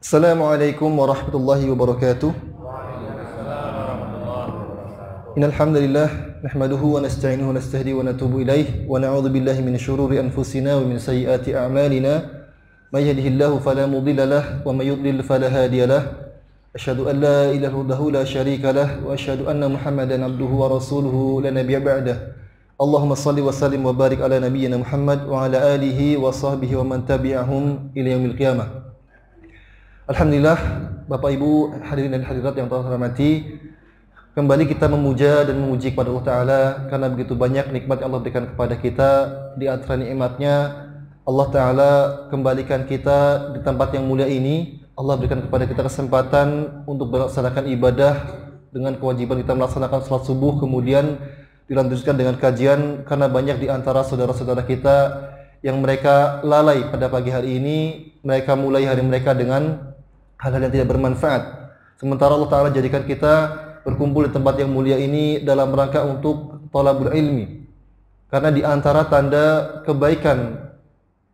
Assalamualaikum warahmatullahi wabarakatuh. Innal hamdalillah nahmaduhu wa nasta'inuhu wa nastahdihi wa natubu ilaih wa na'udzu billahi min syururi anfusina wa min sayyiati a'malina. May yahdihillahu fala mudilla lahu wa may yudlil fala hadiya lahu. Asyhadu an la ilaha illallah la syarika lahu wa asyhadu anna Muhammadan abduhu wa rasuluhu la nabiyya ba'dahu. Allahumma shalli wa sallim wa barik ala nabiyyina Muhammad wa ala alihi wa sahbihi wa man tabi'ahum ila yaumil qiyamah. Alhamdulillah, Bapak Ibu hadirin dan hadirat yang telah hormati, kembali kita memuja dan memuji kepada Allah Ta'ala karena begitu banyak nikmat yang Allah berikan kepada kita. Di antara nikmatnya, Allah Ta'ala kembalikan kita di tempat yang mulia ini. Allah berikan kepada kita kesempatan untuk melaksanakan ibadah dengan kewajiban kita melaksanakan salat subuh, kemudian dilanjutkan dengan kajian, karena banyak di antara saudara-saudara kita yang mereka lalai pada pagi hari ini. Mereka mulai hari mereka dengan hal-hal yang tidak bermanfaat. Sementara Allah Ta'ala jadikan kita berkumpul di tempat yang mulia ini dalam rangka untuk thalabul ilmi. Karena di antara tanda kebaikan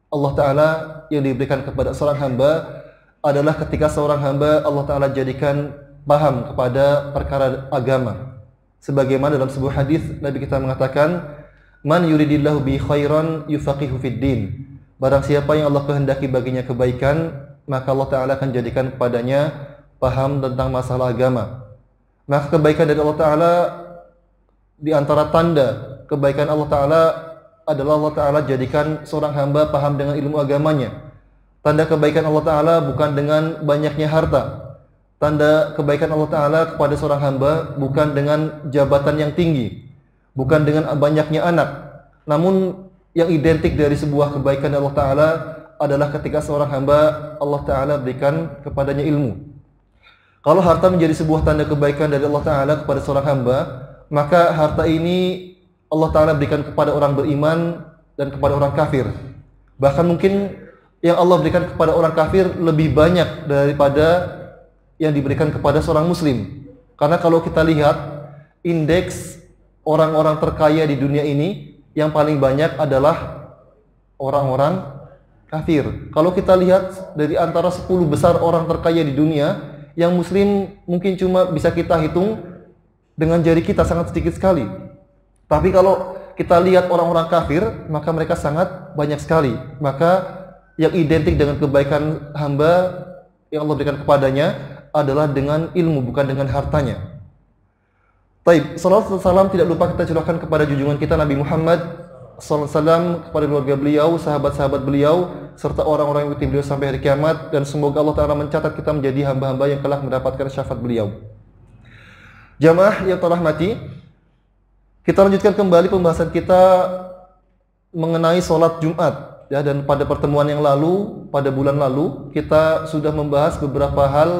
Allah Ta'ala yang diberikan kepada seorang hamba adalah ketika seorang hamba Allah Ta'ala jadikan paham kepada perkara agama. Sebagaimana dalam sebuah hadis Nabi kita mengatakan, man yuridillahu bi khairan yufaqihu fid din. Barang siapa yang Allah kehendaki baginya kebaikan, maka Allah Ta'ala akan jadikan kepadanya paham tentang masalah agama. Maka kebaikan dari Allah Ta'ala, di antara tanda kebaikan Allah Ta'ala adalah Allah Ta'ala jadikan seorang hamba paham dengan ilmu agamanya. Tanda kebaikan Allah Ta'ala bukan dengan banyaknya harta. Tanda kebaikan Allah Ta'ala kepada seorang hamba bukan dengan jabatan yang tinggi, bukan dengan banyaknya anak. Namun yang identik dari sebuah kebaikan Allah Ta'ala adalah ketika seorang hamba Allah Ta'ala berikan kepadanya ilmu. Kalau harta menjadi sebuah tanda kebaikan dari Allah Ta'ala kepada seorang hamba, maka harta ini Allah Ta'ala berikan kepada orang beriman dan kepada orang kafir. Bahkan mungkin yang Allah berikan kepada orang kafir lebih banyak daripada yang diberikan kepada seorang muslim. Karena kalau kita lihat indeks orang-orang terkaya di dunia ini, yang paling banyak adalah orang-orang kafir. Kalau kita lihat dari antara 10 besar orang terkaya di dunia, yang muslim mungkin cuma bisa kita hitung dengan jari kita, sangat sedikit sekali. Tapi kalau kita lihat orang-orang kafir, maka mereka sangat banyak sekali. Maka yang identik dengan kebaikan hamba yang Allah berikan kepadanya adalah dengan ilmu, bukan dengan hartanya. Taib, salawat dan salam tidak lupa kita curahkan kepada junjungan kita Nabi Muhammad sallallahu alaihi wasallam, kepada keluarga beliau, sahabat-sahabat beliau, serta orang-orang yang mengikuti beliau sampai hari kiamat. Dan semoga Allah Ta'ala mencatat kita menjadi hamba-hamba yang telah mendapatkan syafaat beliau. Jamaah yang terhormati, kita lanjutkan kembali pembahasan kita mengenai sholat Jumat. Ya, dan pada pertemuan yang lalu, pada bulan lalu, kita sudah membahas beberapa hal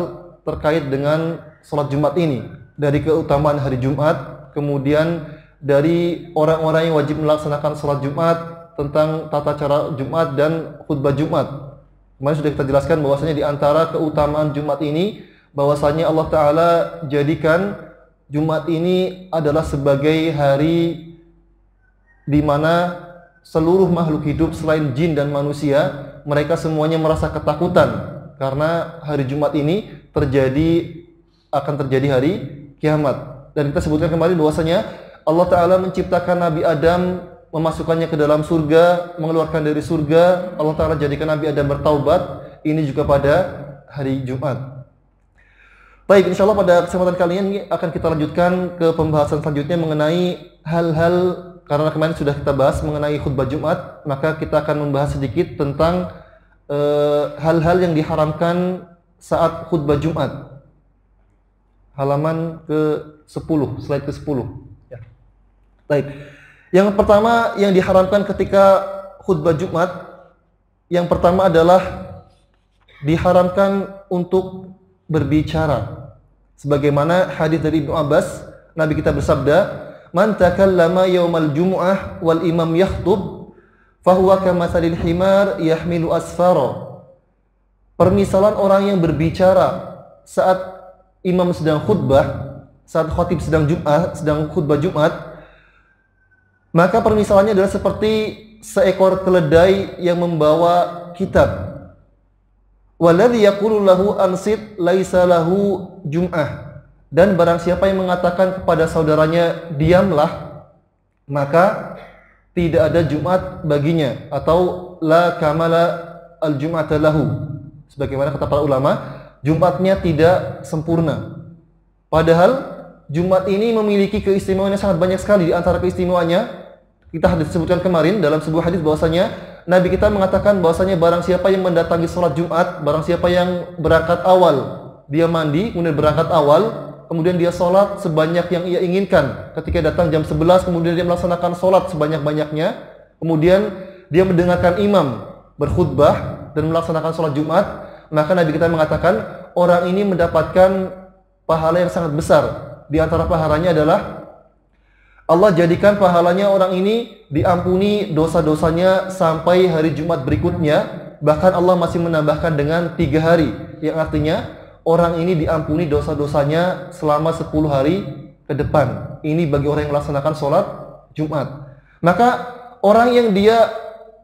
terkait dengan sholat Jumat ini. Dari keutamaan hari Jumat, kemudian dari orang-orang yang wajib melaksanakan sholat Jumat, tentang tata cara Jumat dan khutbah Jumat. Kemarin sudah kita jelaskan bahwasanya di antara keutamaan Jumat ini, bahwasanya Allah Ta'ala jadikan Jumat ini adalah sebagai hari di mana seluruh makhluk hidup selain jin dan manusia, mereka semuanya merasa ketakutan karena hari Jumat ini akan terjadi hari kiamat. Dan kita sebutkan kemarin bahwasanya Allah Ta'ala menciptakan Nabi Adam, memasukkannya ke dalam surga, mengeluarkan dari surga. Allah Ta'ala jadikan Nabi Adam bertaubat. Ini juga pada hari Jumat. Baik, insya Allah pada kesempatan kali ini akan kita lanjutkan ke pembahasan selanjutnya mengenai hal-hal, karena kemarin sudah kita bahas mengenai khutbah Jumat, maka kita akan membahas sedikit tentang hal-hal yang diharamkan saat khutbah Jumat. Halaman ke-10, slide ke-10. Ya. Baik. Yang pertama yang diharamkan ketika khutbah Jumat, yang pertama adalah diharamkan untuk berbicara. Sebagaimana hadis dari Ibnu Abbas, Nabi kita bersabda, "Man takallama yaumal jumu'ah wal imam yakhtub, fahuwa kamatsalil himar yahmilu asfara." Permisalan orang yang berbicara saat imam sedang khutbah, saat khatib sedang khutbah Jumat, maka permisalannya adalah seperti seekor keledai yang membawa kitab. Walladzi yaqulu lahu ansit laisa lahu jum'ah. Dan barang siapa yang mengatakan kepada saudaranya diamlah, maka tidak ada Jumat baginya, atau la kamala al-jum'ata lahu. Sebagaimana kata para ulama, Jumatnya tidak sempurna. Padahal Jumat ini memiliki keistimewaan yang sangat banyak sekali. Di antara keistimewaannya, kita disebutkan kemarin dalam sebuah hadis bahwasanya Nabi kita mengatakan bahwasanya barang siapa yang mendatangi sholat Jumat, barang siapa yang berangkat awal, dia mandi, kemudian berangkat awal, kemudian dia sholat sebanyak yang ia inginkan. Ketika datang jam 11, kemudian dia melaksanakan sholat sebanyak-banyaknya, kemudian dia mendengarkan imam berkhutbah dan melaksanakan sholat Jumat, maka Nabi kita mengatakan orang ini mendapatkan pahala yang sangat besar. Di antara pahalanya adalah Allah jadikan pahalanya orang ini diampuni dosa-dosanya sampai hari Jumat berikutnya. Bahkan Allah masih menambahkan dengan 3 hari, yang artinya orang ini diampuni dosa-dosanya selama 10 hari ke depan. Ini bagi orang yang melaksanakan sholat Jumat. Maka orang yang dia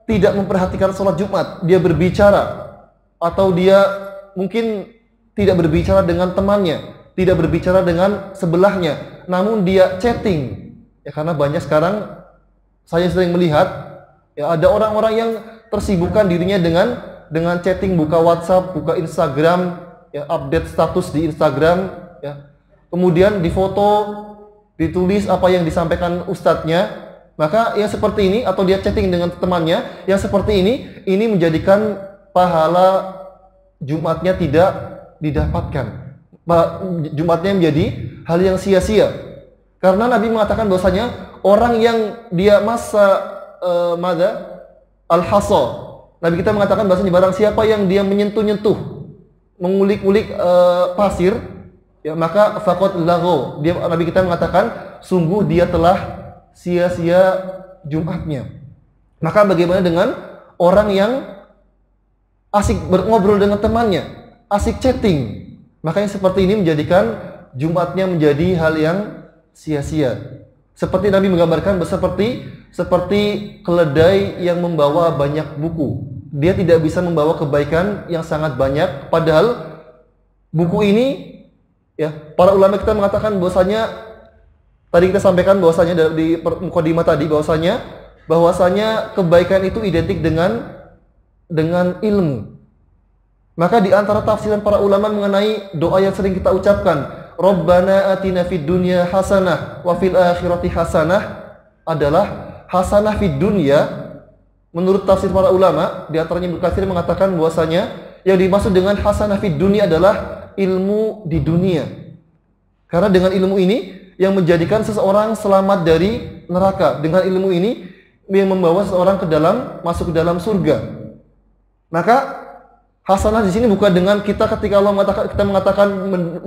tidak memperhatikan sholat Jumat, dia berbicara, atau dia mungkin tidak berbicara dengan temannya, tidak berbicara dengan sebelahnya, namun dia chatting. Ya, karena banyak sekarang saya sering melihat ya ada orang-orang yang tersibukkan dirinya dengan chatting, buka WhatsApp, buka Instagram, ya update status di Instagram, ya. Kemudian difoto, ditulis apa yang disampaikan ustadznya. Maka yang seperti ini, atau dia chatting dengan temannya yang seperti ini menjadikan pahala Jumatnya tidak didapatkan. Jumatnya menjadi hal yang sia-sia. Karena Nabi mengatakan bahwasanya orang yang dia masa al-hasa. Nabi kita mengatakan bahwasanya barang siapa yang dia menyentuh-nyentuh, mengulik-ulik pasir, ya maka faqad laghaw. Nabi kita mengatakan sungguh dia telah sia-sia Jumatnya. Maka bagaimana dengan orang yang asik ngobrol dengan temannya, asik chatting? Maka yang seperti ini menjadikan Jumatnya menjadi hal yang sia-sia. Seperti Nabi menggambarkan seperti keledai yang membawa banyak buku. Dia tidak bisa membawa kebaikan yang sangat banyak, padahal buku ini, ya, para ulama kita mengatakan bahwasanya tadi kita sampaikan bahwasanya di mukadimah tadi bahwasanya kebaikan itu identik dengan ilmu. Maka di antara tafsiran para ulama mengenai doa yang sering kita ucapkan, Rabbana atina fid dunya hasanah wa fil akhirati hasanah, adalah hasanah fid dunya. Menurut tafsir para ulama, di antaranya Ibnu Katsir mengatakan bahwasanya yang dimaksud dengan hasanah fid dunya adalah ilmu di dunia. Karena dengan ilmu ini yang menjadikan seseorang selamat dari neraka. Dengan ilmu ini yang membawa seseorang masuk ke dalam surga. Maka hasanah di sini bukan dengan kita ketika Allah mengatakan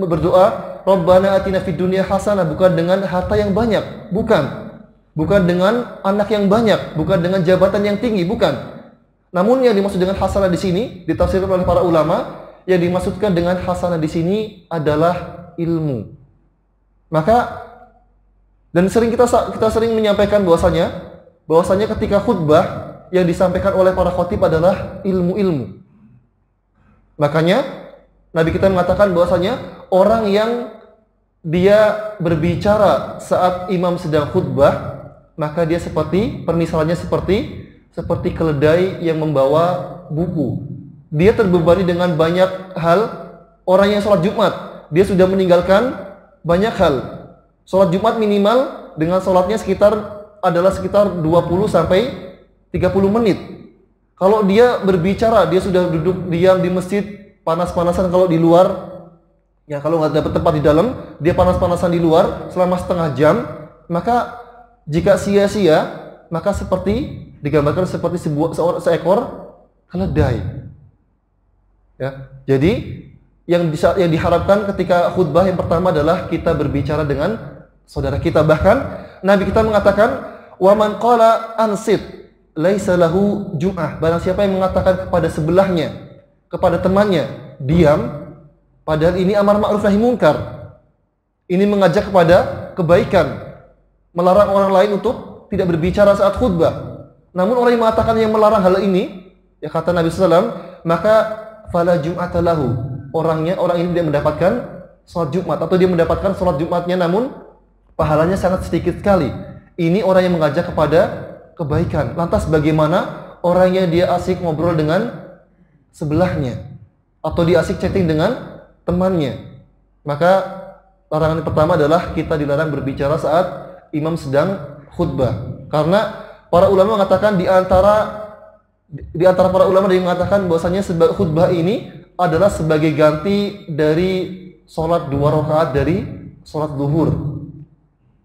berdoa Rabbana atina fid dunya hasanah, bukan dengan harta yang banyak, bukan dengan anak yang banyak, bukan dengan jabatan yang tinggi, bukan. Namun yang dimaksud dengan hasanah di sini ditafsirkan oleh para ulama, yang dimaksudkan dengan hasanah di sini adalah ilmu. Maka dan kita sering menyampaikan bahwasanya ketika khutbah yang disampaikan oleh para khatib adalah ilmu-ilmu. Makanya Nabi kita mengatakan bahwasanya orang yang dia berbicara saat imam sedang khutbah, maka dia permisalannya seperti keledai yang membawa buku. Dia terbebani dengan banyak hal. Orang yang sholat Jumat, dia sudah meninggalkan banyak hal. Sholat Jumat minimal dengan sholatnya sekitar 20 sampai 30 menit. Kalau dia berbicara, dia sudah duduk diam di masjid, panas-panasan kalau di luar, ya kalau nggak dapat tempat di dalam, dia panas-panasan di luar selama setengah jam, maka jika sia-sia, maka digambarkan seperti seekor keledai. Ya, jadi yang diharapkan ketika khutbah yang pertama adalah kita berbicara dengan saudara kita. Bahkan Nabi kita mengatakan, "Wa man qala ansit laisa lahu jum'ah." Barang siapa yang mengatakan kepada sebelahnya, kepada temannya, diam, padahal ini amar ma'ruf nahi munkar. Ini mengajak kepada kebaikan, melarang orang lain untuk tidak berbicara saat khutbah. Namun orang yang mengatakan yang melarang hal ini, ya kata Nabi SAW, maka fala jum'ata lahu. Orang ini tidak mendapatkan salat Jumat, atau dia mendapatkan salat Jumatnya namun pahalanya sangat sedikit sekali. Ini orang yang mengajak kepada kebaikan. Lantas bagaimana orang yang dia asik ngobrol dengan sebelahnya, atau dia asik chatting dengan temannya? Maka larangan pertama adalah kita dilarang berbicara saat imam sedang khutbah. Karena para ulama mengatakan di antara para ulama yang mengatakan bahwasanya khutbah ini adalah sebagai ganti dari sholat 2 rakaat dari sholat zuhur.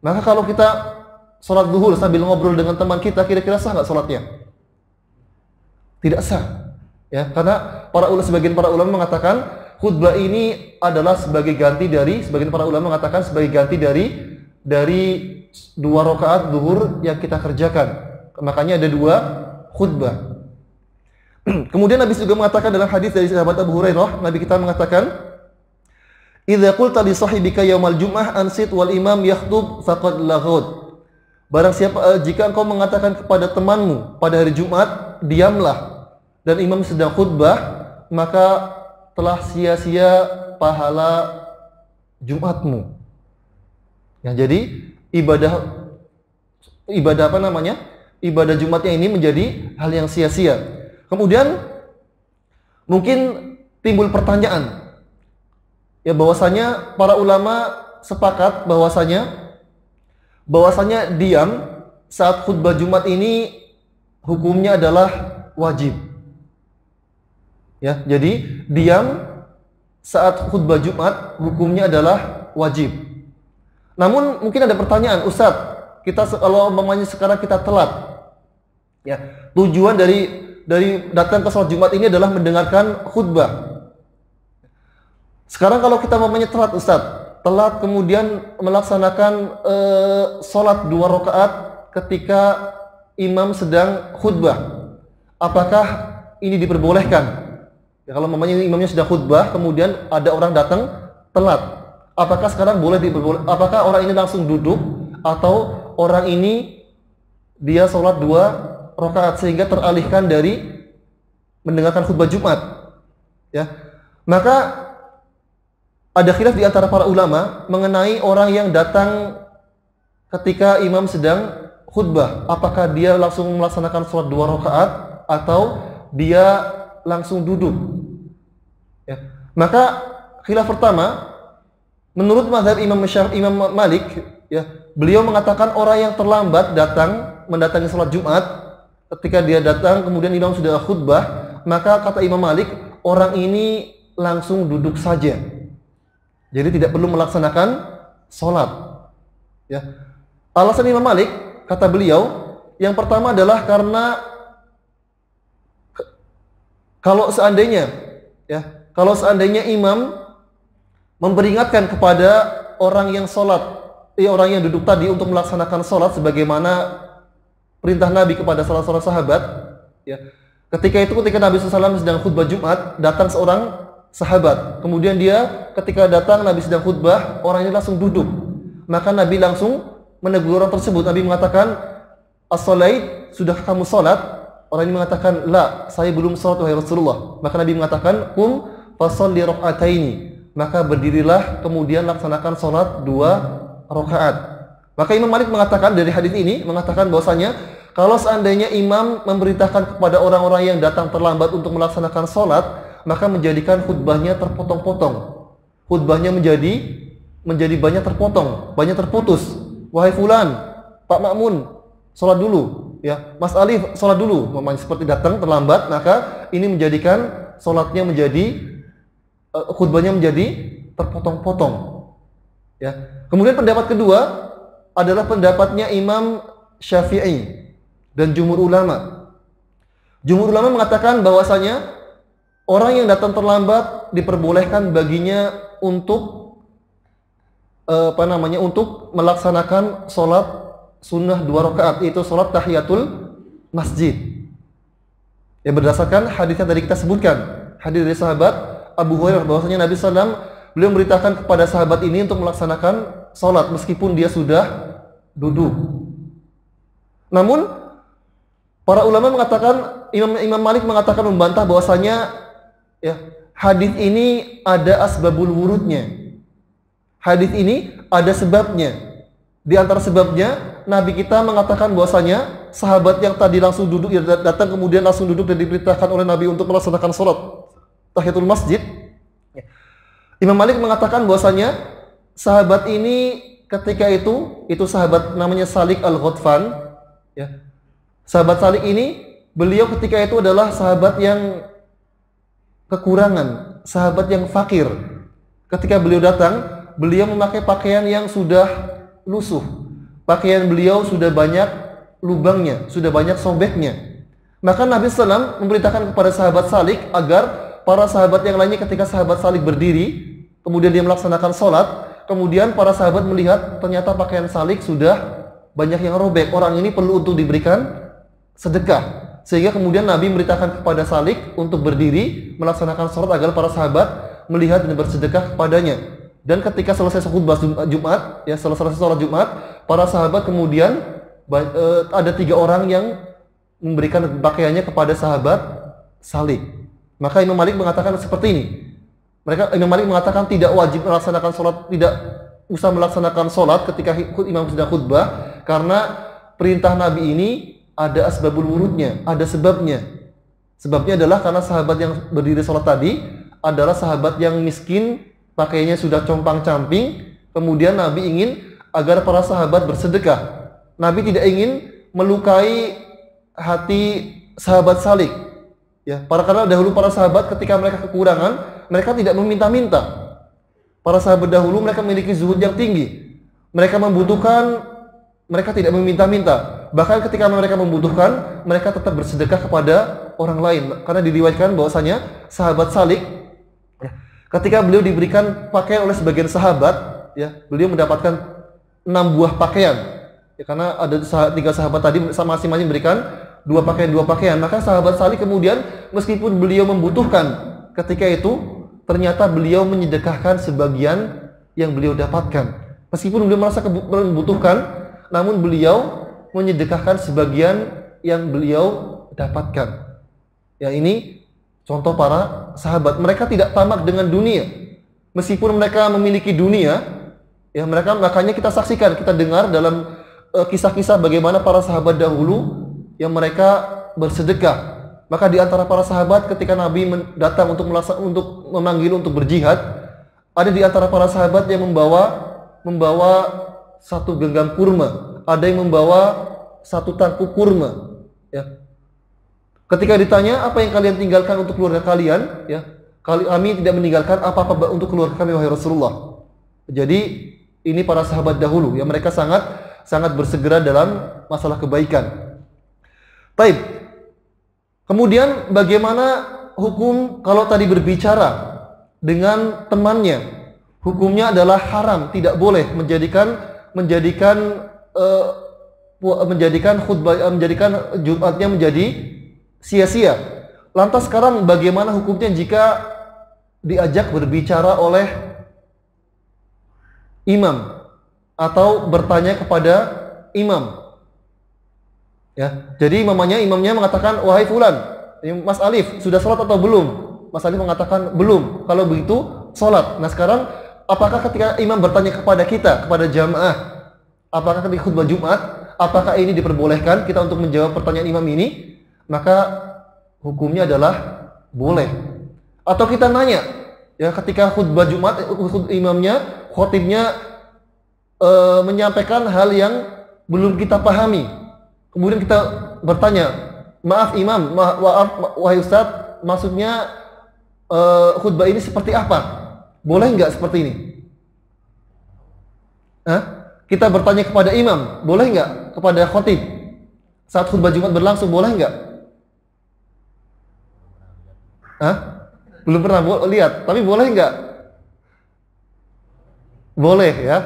Maka kalau kita sholat zuhur sambil ngobrol dengan teman kita, kira-kira sah nggak sholatnya? Tidak sah. Ya, karena sebagian para ulama mengatakan khutbah ini adalah sebagai ganti dari, sebagian para ulama mengatakan sebagai ganti dari 2 rakaat zuhur yang kita kerjakan. Makanya ada 2 khutbah. Kemudian Nabi juga mengatakan dalam hadis dari sahabat Abu Hurairah, Nabi kita mengatakan, "Idza qulta li sahibika yaumal jum'ah ansit wal imam yakhtub faqad laghut." Barang siapa jika engkau mengatakan kepada temanmu pada hari Jumat, diamlah, dan imam sedang khutbah, maka telah sia-sia pahala Jumatmu. Ya, jadi ibadah apa namanya? Ibadah Jumatnya ini menjadi hal yang sia-sia. Kemudian mungkin timbul pertanyaan, ya, bahwasanya para ulama sepakat bahwasanya diam saat khutbah Jumat ini hukumnya adalah wajib. Ya, jadi diam saat khutbah Jumat hukumnya adalah wajib. Namun mungkin ada pertanyaan, Ustaz, kita kalau umpamanya sekarang kita telat, ya, tujuan dari datang ke sholat Jumat ini adalah mendengarkan khutbah. Sekarang kalau kita umpamanya telat, Ustaz, telat kemudian melaksanakan sholat 2 rakaat ketika imam sedang khutbah, apakah ini diperbolehkan? Ya, kalau umpamanya imamnya sedang khutbah kemudian ada orang datang telat, apakah sekarang boleh apakah orang ini langsung duduk, atau orang ini dia sholat 2 rakaat sehingga teralihkan dari mendengarkan khutbah Jumat? Ya, maka ada khilaf di antara para ulama mengenai orang yang datang ketika imam sedang khutbah, apakah dia langsung melaksanakan sholat 2 rakaat atau dia langsung duduk. Ya, maka khilaf pertama menurut mazhab Imam Malik, ya, beliau mengatakan orang yang terlambat mendatangi sholat Jumat, ketika dia datang kemudian imam sudah khutbah, maka kata Imam Malik orang ini langsung duduk saja, jadi tidak perlu melaksanakan sholat. Ya, alasan Imam Malik, kata beliau, yang pertama adalah karena kalau seandainya imam memperingatkan kepada orang yang orang yang duduk tadi untuk melaksanakan sholat sebagaimana perintah Nabi kepada salah seorang sahabat, ya. Ketika Nabi SAW sedang khutbah Jumat, datang seorang sahabat. Kemudian ketika datang Nabi sedang khutbah, orang ini langsung duduk. Maka Nabi langsung menegur orang tersebut. Nabi mengatakan, "As-salait, sudah kamu salat?" Orang ini mengatakan, "La, saya belum salat wahai Rasulullah." Maka Nabi mengatakan, "Qum fasholli raka'ataini." Maka berdirilah kemudian laksanakan salat 2 rakaat. Maka Imam Malik mengatakan dari hadis ini bahwasanya kalau seandainya imam memerintahkan kepada orang-orang yang datang terlambat untuk melaksanakan sholat, maka menjadikan khutbahnya terpotong-potong. Khutbahnya menjadi banyak terpotong, banyak terputus. "Wahai fulan, Pak Makmun, sholat dulu. Ya, Mas Alif, sholat dulu." Seperti datang terlambat, maka ini menjadikan khutbahnya menjadi terpotong-potong. Ya. Kemudian pendapat kedua adalah pendapatnya Imam Syafi'i dan jumhur ulama. Jumhur ulama mengatakan bahwasanya orang yang datang terlambat diperbolehkan baginya untuk untuk melaksanakan sholat sunnah 2 rakaat, yaitu sholat tahiyatul masjid. Ya, berdasarkan hadis yang tadi kita sebutkan, hadis dari sahabat Abu Hurairah, bahwasanya Nabi SAW beliau memberitakan kepada sahabat ini untuk melaksanakan sholat meskipun dia sudah duduk. Namun para ulama mengatakan, Imam Malik mengatakan membantah bahwasanya, ya, hadis ini ada asbabul wurudnya. Hadis ini ada sebabnya. Di antara sebabnya, Nabi kita mengatakan bahwasanya sahabat yang tadi langsung duduk, datang kemudian langsung duduk dan diperintahkan oleh Nabi untuk melaksanakan sholat tahiyatul masjid. Imam Malik mengatakan bahwasanya sahabat ini ketika itu sahabat namanya Salik Al-Ghadfan, ya. Sahabat Salik ini, beliau ketika itu adalah sahabat yang kekurangan, sahabat yang fakir. Ketika beliau datang, beliau memakai pakaian yang sudah lusuh. Pakaian beliau sudah banyak lubangnya, sudah banyak sobeknya. Maka Nabi SAW memerintahkan kepada sahabat Salik agar para sahabat yang lainnya ketika sahabat Salik berdiri, kemudian dia melaksanakan sholat, kemudian para sahabat melihat ternyata pakaian Salik sudah banyak yang robek. Orang ini perlu untuk diberikan sedekah. Sehingga kemudian Nabi memerintahkan kepada Salik untuk berdiri melaksanakan sholat agar para sahabat melihat dan bersedekah kepadanya. Dan ketika selesai khutbah Jumat, ya selesai sholat Jumat, para sahabat kemudian ada 3 orang yang memberikan pakaiannya kepada sahabat Salik. Maka Imam Malik mengatakan seperti ini. Imam Malik mengatakan tidak wajib melaksanakan sholat, tidak usah melaksanakan sholat ketika imam sedang khutbah, karena perintah Nabi ini ada asbabul wurudnya, ada sebabnya. Sebabnya adalah karena sahabat yang berdiri sholat tadi adalah sahabat yang miskin, pakaiannya sudah compang-camping. Kemudian Nabi ingin agar para sahabat bersedekah. Nabi tidak ingin melukai hati sahabat Salik. Ya, karena dahulu para sahabat ketika mereka kekurangan, mereka tidak meminta-minta. Para sahabat dahulu mereka memiliki zuhud yang tinggi. Mereka membutuhkan, mereka tidak meminta-minta. Bahkan ketika mereka membutuhkan, mereka tetap bersedekah kepada orang lain. Karena diriwayatkan bahwasanya sahabat Salik, ketika beliau diberikan pakaian oleh sebagian sahabat, ya, beliau mendapatkan 6 buah pakaian. Ya, karena ada 3 sahabat tadi masing-masing memberikan 2 pakaian. Maka sahabat Salik kemudian meskipun beliau membutuhkan ketika itu, ternyata beliau menyedekahkan sebagian yang beliau dapatkan. Meskipun beliau merasa membutuhkan, namun beliau menyedekahkan sebagian yang beliau dapatkan. Ya, ini contoh para sahabat. Mereka tidak tamak dengan dunia. Meskipun mereka memiliki dunia, ya makanya kita saksikan, kita dengar dalam kisah-kisah bagaimana para sahabat dahulu yang mereka bersedekah. Maka di antara para sahabat ketika Nabi datang untuk memanggil untuk berjihad, ada di antara para sahabat yang membawa 1 genggam kurma, ada yang membawa 1 tangkup kurma. Ya. Ketika ditanya apa yang kalian tinggalkan untuk keluarga kalian, ya, kami tidak meninggalkan apa-apa untuk keluarga kami wahai Rasulullah. Jadi ini para sahabat dahulu, ya mereka sangat bersegera dalam masalah kebaikan. Baik. Kemudian bagaimana hukum kalau tadi berbicara dengan temannya? Hukumnya adalah haram, tidak boleh menjadikan Jumatnya menjadi sia-sia. Lantas sekarang bagaimana hukumnya jika diajak berbicara oleh imam atau bertanya kepada imam? Ya, jadi imamnya mengatakan, wahai fulan, Mas Alif, sudah sholat atau belum? Mas Alif mengatakan belum. Kalau begitu, sholat. Nah sekarang, apakah ketika imam bertanya kepada kita, kepada jamaah, apakah ketika khutbah Jumat, apakah ini diperbolehkan kita untuk menjawab pertanyaan imam ini? Maka hukumnya adalah boleh. Atau kita nanya, ya ketika khutbah Jumat, imamnya, khotibnya menyampaikan hal yang belum kita pahami. Kemudian kita bertanya, maaf imam, maaf wahai ustadz, maksudnya khutbah ini seperti apa? Boleh nggak seperti ini? Kita bertanya kepada imam, boleh nggak? Kepada khotib saat khutbah Jumat berlangsung, boleh nggak? Belum pernah lihat, tapi boleh nggak? Boleh ya.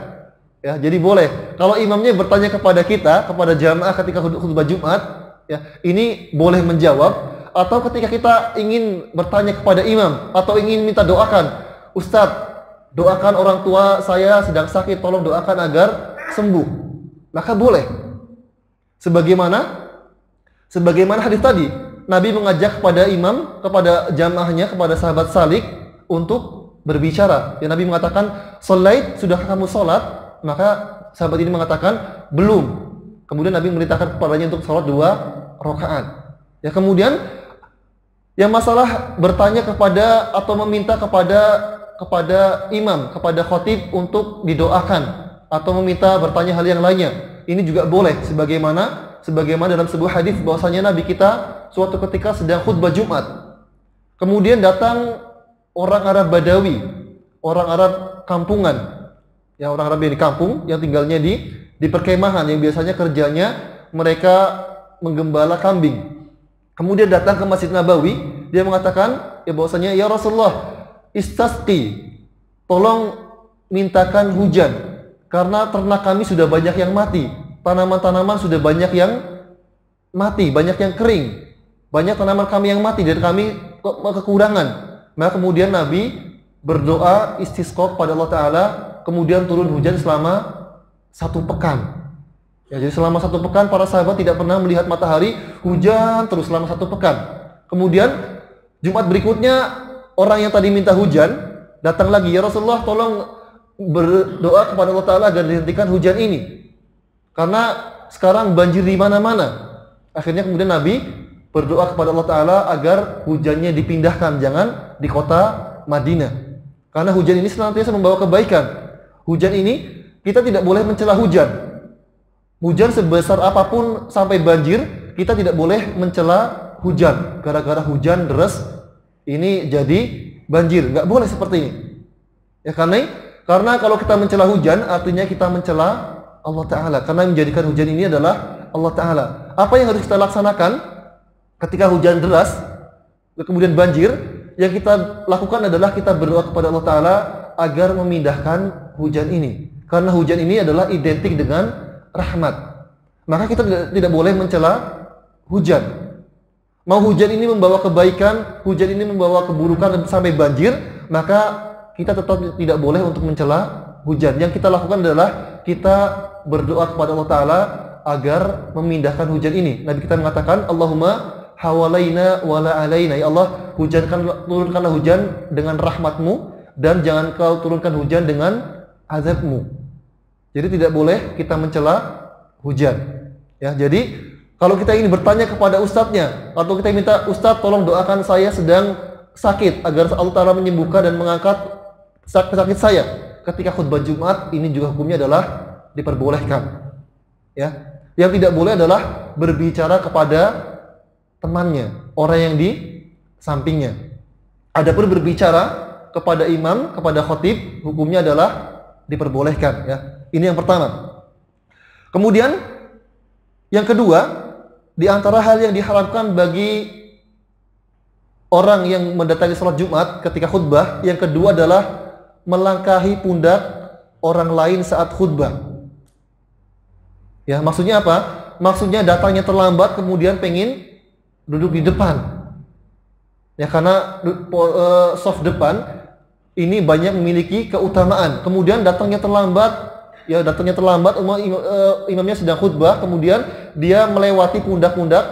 Ya, jadi boleh. Kalau imamnya bertanya kepada kita, kepada jamaah ketika khutbah Jumat, ya, ini boleh menjawab. Atau ketika kita ingin bertanya kepada imam atau ingin minta doakan, Ustadz, doakan orang tua saya sedang sakit, tolong doakan agar sembuh. Maka boleh. Sebagaimana hadis tadi, Nabi mengajak kepada imam, kepada jamaahnya, kepada sahabat Salik, untuk berbicara. Ya, Nabi mengatakan, "Shallait, sudahkah kamu sholat?" Maka sahabat ini mengatakan, "Belum." Kemudian Nabi memerintahkan kepadanya untuk sholat 2 rakaat. Ya, kemudian yang masalah bertanya kepada atau meminta kepada imam, kepada khatib untuk didoakan atau meminta bertanya hal yang lainnya, ini juga boleh sebagaimana dalam sebuah hadis bahwasanya Nabi kita suatu ketika sedang khutbah Jumat. Kemudian datang orang Arab Badawi, orang Arab kampungan. Ya, orang Arab yang di kampung, yang tinggalnya di perkemahan, yang biasanya kerjanya mereka menggembala kambing. Kemudian datang ke Masjid Nabawi, dia mengatakan ya bahwasanya, "Ya Rasulullah, istasqi, tolong mintakan hujan karena ternak kami sudah banyak yang mati, tanaman-tanaman sudah banyak yang mati, banyak yang kering, banyak tanaman kami yang mati dan kami kekurangan." Maka kemudian Nabi berdoa istisqa kepada Allah Ta'ala, kemudian turun hujan selama 1 pekan. Ya, jadi selama 1 pekan para sahabat tidak pernah melihat matahari, hujan terus selama 1 pekan. Kemudian Jumat berikutnya orang yang tadi minta hujan datang lagi, "Ya Rasulullah, tolong berdoa kepada Allah Ta'ala agar dihentikan hujan ini karena sekarang banjir di mana-mana." Akhirnya kemudian Nabi berdoa kepada Allah Ta'ala agar hujannya dipindahkan, jangan di kota Madinah, karena hujan ini senantiasa membawa kebaikan. Hujan ini kita tidak boleh mencela hujan. Hujan sebesar apapun sampai banjir, kita tidak boleh mencela hujan. Gara-gara hujan deras ini jadi banjir, nggak boleh seperti ini. Ya, karena kalau kita mencela hujan artinya kita mencela Allah Ta'ala, karena menjadikan hujan ini adalah Allah Ta'ala. Apa yang harus kita laksanakan ketika hujan deras kemudian banjir? Yang kita lakukan adalah kita berdoa kepada Allah Ta'ala agar memindahkan hujan ini, karena hujan ini adalah identik dengan rahmat. Maka kita tidak boleh mencela hujan. Mau hujan ini membawa kebaikan, hujan ini membawa keburukan sampai banjir, maka kita tetap tidak boleh untuk mencela hujan. Yang kita lakukan adalah kita berdoa kepada Allah Ta'ala agar memindahkan hujan ini. Nabi kita mengatakan, "Allahumma hawalaina wala alaina." Ya Allah, turunkanlah hujan dengan rahmat-Mu dan jangan Kau turunkan hujan dengan azab-Mu. Jadi tidak boleh kita mencela hujan. Ya, jadi kalau kita ingin bertanya kepada ustadznya atau kita minta, "Ustadz, tolong doakan saya sedang sakit agar Allah Ta'ala menyembuhkan dan mengangkat sakit saya." Ketika khutbah Jumat, ini juga hukumnya adalah diperbolehkan. Ya. Yang tidak boleh adalah berbicara kepada temannya, orang yang di sampingnya. Adapun berbicara kepada imam, kepada khatib, hukumnya adalah diperbolehkan. Ya. Ini yang pertama. Kemudian yang kedua, di antara hal yang diharapkan bagi orang yang mendatangi sholat Jumat ketika khutbah, yang kedua adalah melangkahi pundak orang lain saat khutbah. Ya, maksudnya apa? Maksudnya datangnya terlambat kemudian pengen duduk di depan. Ya, karena soft depan ini banyak memiliki keutamaan. Kemudian datangnya terlambat, imamnya sedang khutbah, kemudian dia melewati pundak-pundak,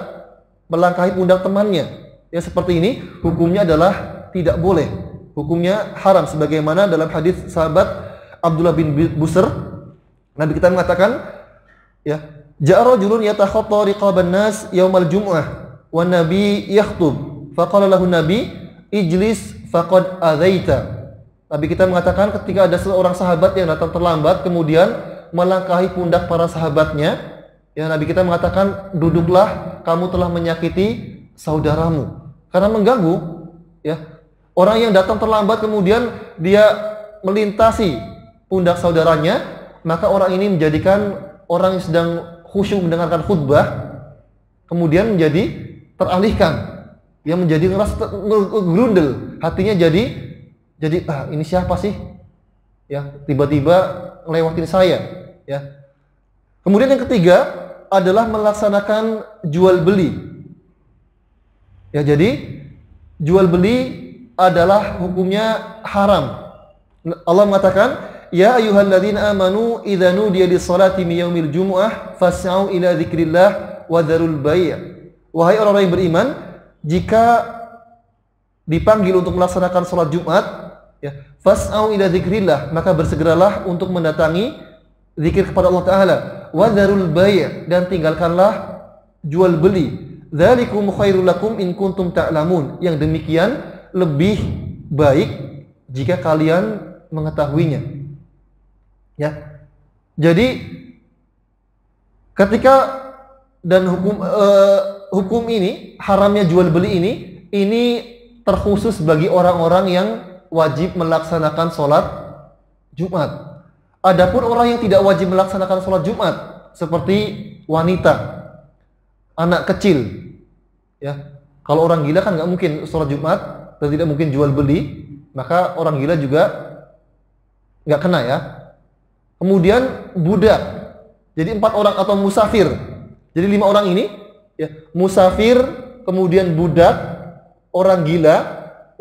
melangkahi pundak temannya. Ya, seperti ini hukumnya adalah tidak boleh. Hukumnya haram, sebagaimana dalam hadis sahabat Abdullah bin Busr, Nabi kita mengatakan, ya, ja'a rajulun yatakhatta riqaban nas yaumal jum'ah wan nabi yakhutub faqala lahu nabi ijlis faqad adzaita. Nabi kita mengatakan ketika ada seorang sahabat yang datang terlambat kemudian melangkahi pundak para sahabatnya, ya, Nabi kita mengatakan, "Duduklah, kamu telah menyakiti saudaramu." Karena mengganggu, ya. Orang yang datang terlambat kemudian dia melintasi pundak saudaranya, maka orang ini menjadikan orang yang sedang khusyuk mendengarkan khutbah kemudian menjadi teralihkan. Yang menjadi ngerasa gerundel, hatinya jadi ini siapa sih? Ya, tiba-tiba ngelewatin saya, ya. Kemudian yang ketiga adalah melaksanakan jual beli. Ya, jadi jual beli adalah hukumnya haram. Allah mengatakan, "Ya ayyuhalladzina amanu idza nudiya lis-salati min yaumil jumu'ah fas'au ila dzikrillah wa dzarul bai'." Wahai orang-orang yang beriman, jika dipanggil untuk melaksanakan salat Jumat, Ya, fas'au ila dzikrillah, maka bersegeralah untuk mendatangi zikir kepada Allah Ta'ala. Wa dzarul bai', dan tinggalkanlah jual beli. Dzalikum khairul lakum in kuntum ta'lamun. Yang demikian lebih baik jika kalian mengetahuinya. Ya. Jadi ketika dan hukum ini, haramnya jual beli ini terkhusus bagi orang-orang yang wajib melaksanakan sholat Jumat. Adapun orang yang tidak wajib melaksanakan sholat Jumat, seperti wanita, anak kecil, ya. Kalau orang gila kan nggak mungkin sholat Jumat dan tidak mungkin jual beli, maka orang gila juga nggak kena, ya. Kemudian budak, jadi 4 orang, atau musafir, jadi 5 orang ini, ya, musafir, kemudian budak, orang gila,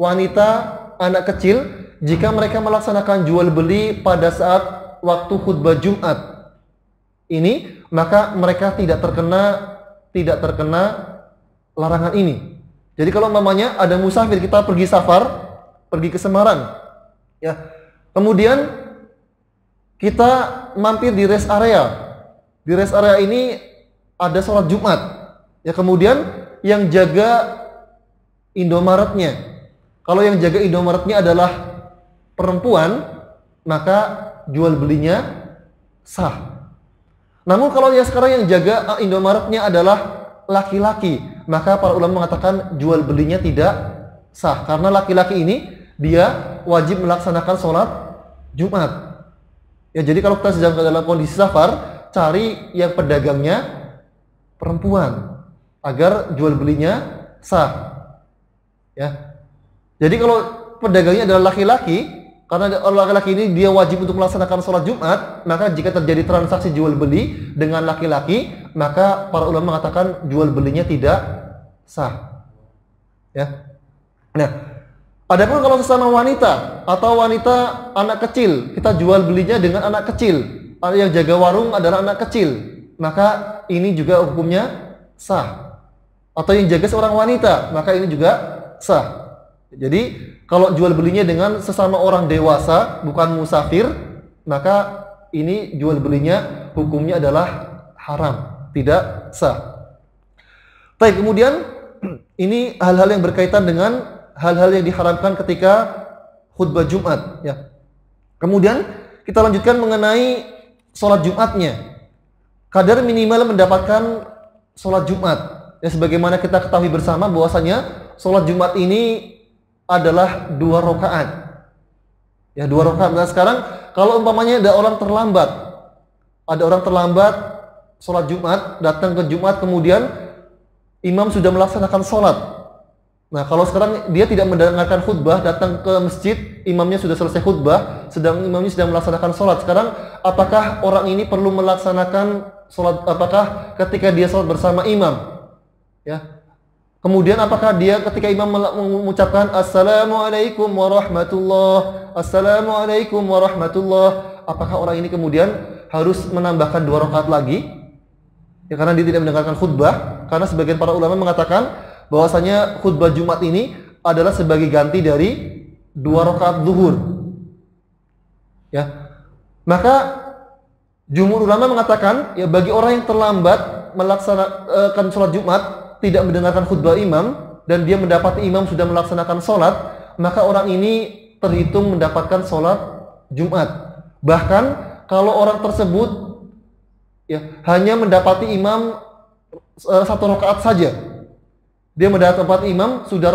wanita, anak kecil, jika mereka melaksanakan jual beli pada saat waktu khutbah Jumat ini, maka mereka tidak terkena larangan ini. Jadi kalau umpamanya ada musafir, kita pergi safar, pergi ke Semarang, ya, kemudian kita mampir di rest area. Di rest area ini ada sholat Jumat, ya, kemudian yang jaga Indomaretnya, kalau yang jaga Indomaretnya adalah perempuan, maka jual belinya sah. Namun kalau yang sekarang yang jaga Indomaretnya adalah laki-laki, maka para ulama mengatakan jual belinya tidak sah, karena laki-laki ini dia wajib melaksanakan sholat Jumat. Ya, jadi kalau kita sedang dalam kondisi safar, cari yang pedagangnya perempuan agar jual belinya sah. Ya. Jadi kalau pedagangnya adalah laki-laki, karena laki-laki ini dia wajib untuk melaksanakan sholat Jumat, maka jika terjadi transaksi jual beli dengan laki-laki, maka para ulama mengatakan jual belinya tidak sah. Ya. Nah, adapun kalau sesama wanita atau wanita anak kecil, kita jual belinya dengan anak kecil, yang jaga warung adalah anak kecil, maka ini juga hukumnya sah. Atau yang jaga seorang wanita, maka ini juga sah. Jadi kalau jual belinya dengan sesama orang dewasa, bukan musafir, maka ini jual belinya hukumnya adalah haram, tidak sah. Baik, kemudian ini hal-hal yang berkaitan dengan hal-hal yang diharamkan ketika khutbah Jumat, ya. Kemudian kita lanjutkan mengenai sholat Jumatnya. Kadar minimal mendapatkan sholat Jumat. Ya, sebagaimana kita ketahui bersama bahwasanya sholat Jumat ini adalah 2 rakaat. Ya, 2 rakaat. Nah, sekarang kalau umpamanya ada orang terlambat sholat Jumat, datang ke Jumat, kemudian imam sudah melaksanakan sholat. Nah, kalau sekarang dia tidak mendengarkan khutbah, datang ke masjid, imamnya sudah selesai khutbah, sedang imamnya sedang melaksanakan sholat. Sekarang, apakah orang ini perlu melaksanakan sholat? Apakah ketika dia sholat bersama imam, ya? Kemudian apakah dia ketika imam mengucapkan Assalamualaikum warahmatullah, Assalamualaikum warahmatullah, apakah orang ini kemudian harus menambahkan 2 rakaat lagi? Ya, karena dia tidak mendengarkan khutbah. Karena sebagian para ulama mengatakan bahwasanya khutbah Jumat ini adalah sebagai ganti dari 2 rakaat zuhur. Ya. Maka jumhur ulama mengatakan, ya, bagi orang yang terlambat melaksanakan sholat Jumat, tidak mendengarkan khutbah imam, dan dia mendapati imam sudah melaksanakan sholat, maka orang ini terhitung mendapatkan sholat Jumat. Bahkan kalau orang tersebut, ya, hanya mendapati imam 1 rakaat saja, dia mendapati imam sudah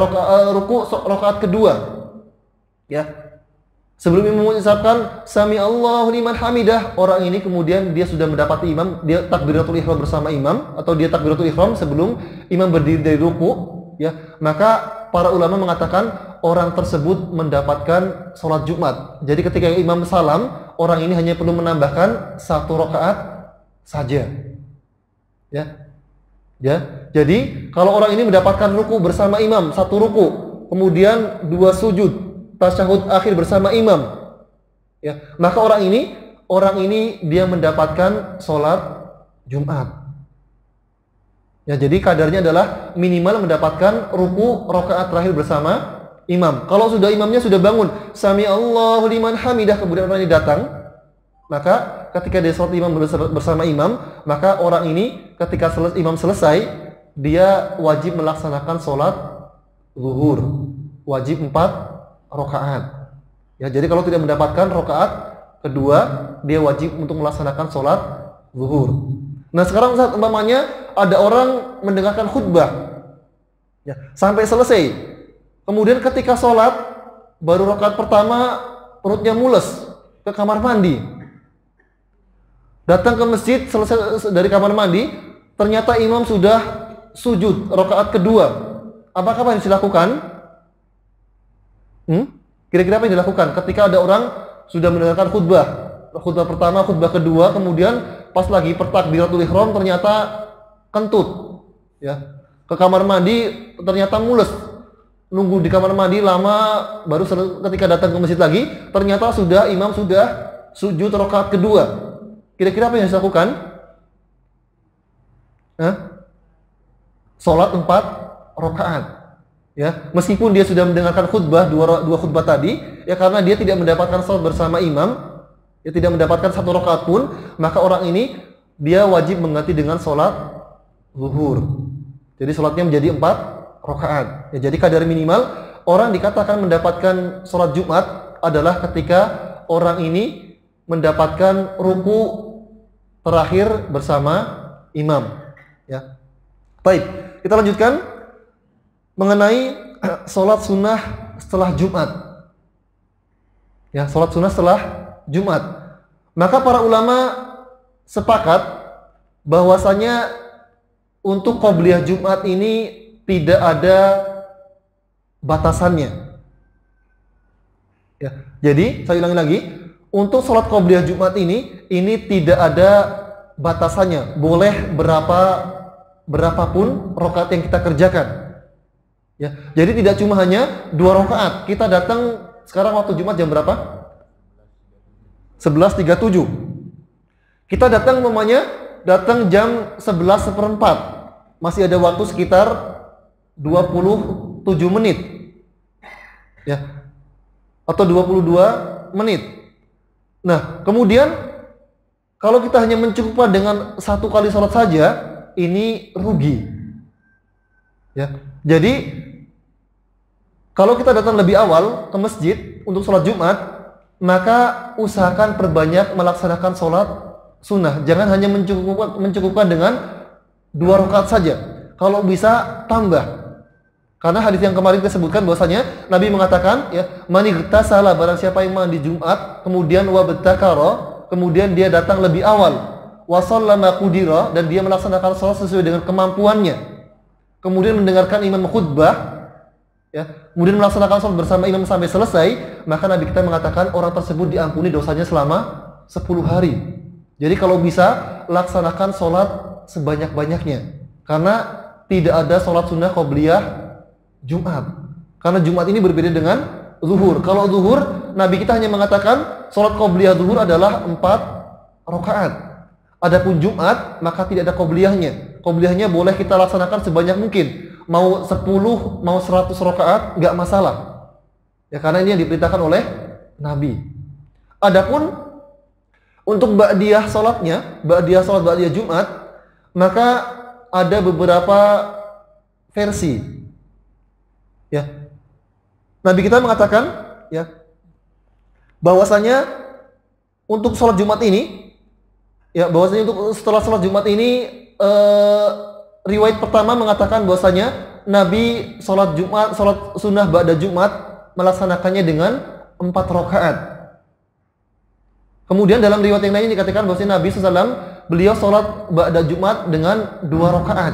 ruku rakaat kedua, ya, sebelum imam mengucapkan Sami Allahu liman hamidah, orang ini kemudian dia sudah mendapati imam, dia takbiratul ihram bersama imam, atau dia takbiratul ihram sebelum imam berdiri dari ruku, ya, maka para ulama mengatakan orang tersebut mendapatkan sholat Jumat. Jadi ketika imam salam, orang ini hanya perlu menambahkan 1 rakaat saja, ya. Ya, jadi kalau orang ini mendapatkan ruku bersama imam, 1 ruku, kemudian 2 sujud, tasyahud akhir bersama imam, ya, maka orang ini dia mendapatkan sholat Jumat. Ya, jadi kadarnya adalah minimal mendapatkan ruku rakaat terakhir bersama imam. Kalau sudah imamnya sudah bangun, sami Allahu liman hamidah, kemudian orang ini datang, maka ketika dia sholat imam bersama imam, maka orang ini ketika imam selesai, dia wajib melaksanakan sholat zuhur, wajib 4 rakaat. Ya, jadi kalau tidak mendapatkan rakaat kedua, dia wajib untuk melaksanakan sholat zuhur. Nah sekarang saat umpamanya ada orang mendengarkan khutbah, ya, sampai selesai, kemudian ketika sholat baru rakaat pertama perutnya mules ke kamar mandi, datang ke masjid, selesai dari kamar mandi, ternyata imam sudah sujud rakaat kedua. Apakah apa yang dilakukan? Kira-kira apa yang dilakukan ketika ada orang sudah mendengarkan khutbah pertama, khutbah kedua, kemudian pas lagi takbiratul ihram ternyata kentut, ya, ke kamar mandi ternyata mules, nunggu di kamar mandi lama, baru ketika datang ke masjid lagi ternyata imam sudah sujud rakaat kedua. Kira-kira apa yang harus dilakukan? Sholat 4 rakaat. Ya, meskipun dia sudah mendengarkan khutbah dua khutbah tadi, ya, karena dia tidak mendapatkan sholat bersama imam, dia tidak mendapatkan 1 rakaat pun, maka orang ini dia wajib mengganti dengan sholat zuhur. Jadi sholatnya menjadi 4 rakaat. Ya, jadi kadar minimal orang dikatakan mendapatkan sholat Jumat adalah ketika orang ini mendapatkan ruku terakhir bersama imam. Ya, baik, kita lanjutkan mengenai sholat sunnah setelah Jumat. Ya, sholat sunnah setelah Jumat. Maka para ulama sepakat bahwasanya untuk qobliyah Jumat ini tidak ada batasannya. Ya, jadi saya ulangi lagi, untuk sholat qobliyah Jumat ini tidak ada batasannya. Boleh berapapun rakaat yang kita kerjakan. Ya, jadi tidak cuma hanya 2 rakaat. Kita datang sekarang waktu Jumat jam berapa? 11.37. Kita datang jam 11:04. Masih ada waktu sekitar 27 menit. Ya. Atau 22 menit. Nah, kemudian kalau kita hanya mencukupkan dengan 1 kali sholat saja, ini rugi. Ya. Jadi kalau kita datang lebih awal ke masjid untuk sholat Jumat, maka usahakan perbanyak melaksanakan sholat sunnah. Jangan hanya mencukupkan dengan 2 rakaat saja. Kalau bisa tambah. Karena hadis yang kemarin kita sebutkan bahwasanya Nabi mengatakan, ya, man igtasala, barang siapa yang mandi Jumat, kemudian wabtakara, kemudian dia datang lebih awal, wa shallama qudira, dan dia melaksanakan sholat sesuai dengan kemampuannya, kemudian mendengarkan imam khutbah, ya, kemudian melaksanakan sholat bersama imam sampai selesai, maka Nabi kita mengatakan orang tersebut diampuni dosanya selama 10 hari. Jadi kalau bisa laksanakan sholat sebanyak-banyaknya, karena tidak ada sholat sunnah qobliyah Jumat. Karena Jumat ini berbeda dengan zuhur. Kalau zuhur, Nabi kita hanya mengatakan sholat qobliyah zuhur adalah 4 rakaat. Adapun Jumat maka tidak ada qobliyahnya. Qobliyahnya boleh kita laksanakan sebanyak mungkin. Mau 10, mau 100 rakaat, nggak masalah. Ya, karena ini yang diperintahkan oleh Nabi. Adapun untuk ba'diyah sholatnya, ba'diyah Jumat, maka ada beberapa versi. Ya. Nabi kita mengatakan, ya, bahwasanya untuk sholat Jumat ini, ya, bahwasanya untuk setelah sholat Jumat ini, riwayat pertama mengatakan bahwasanya Nabi sholat sunnah ba'da Jumat melaksanakannya dengan 4 rakaat. Kemudian dalam riwayat yang lain dikatakan bahwasanya Nabi SAW beliau sholat ba'da Jumat dengan 2 rakaat.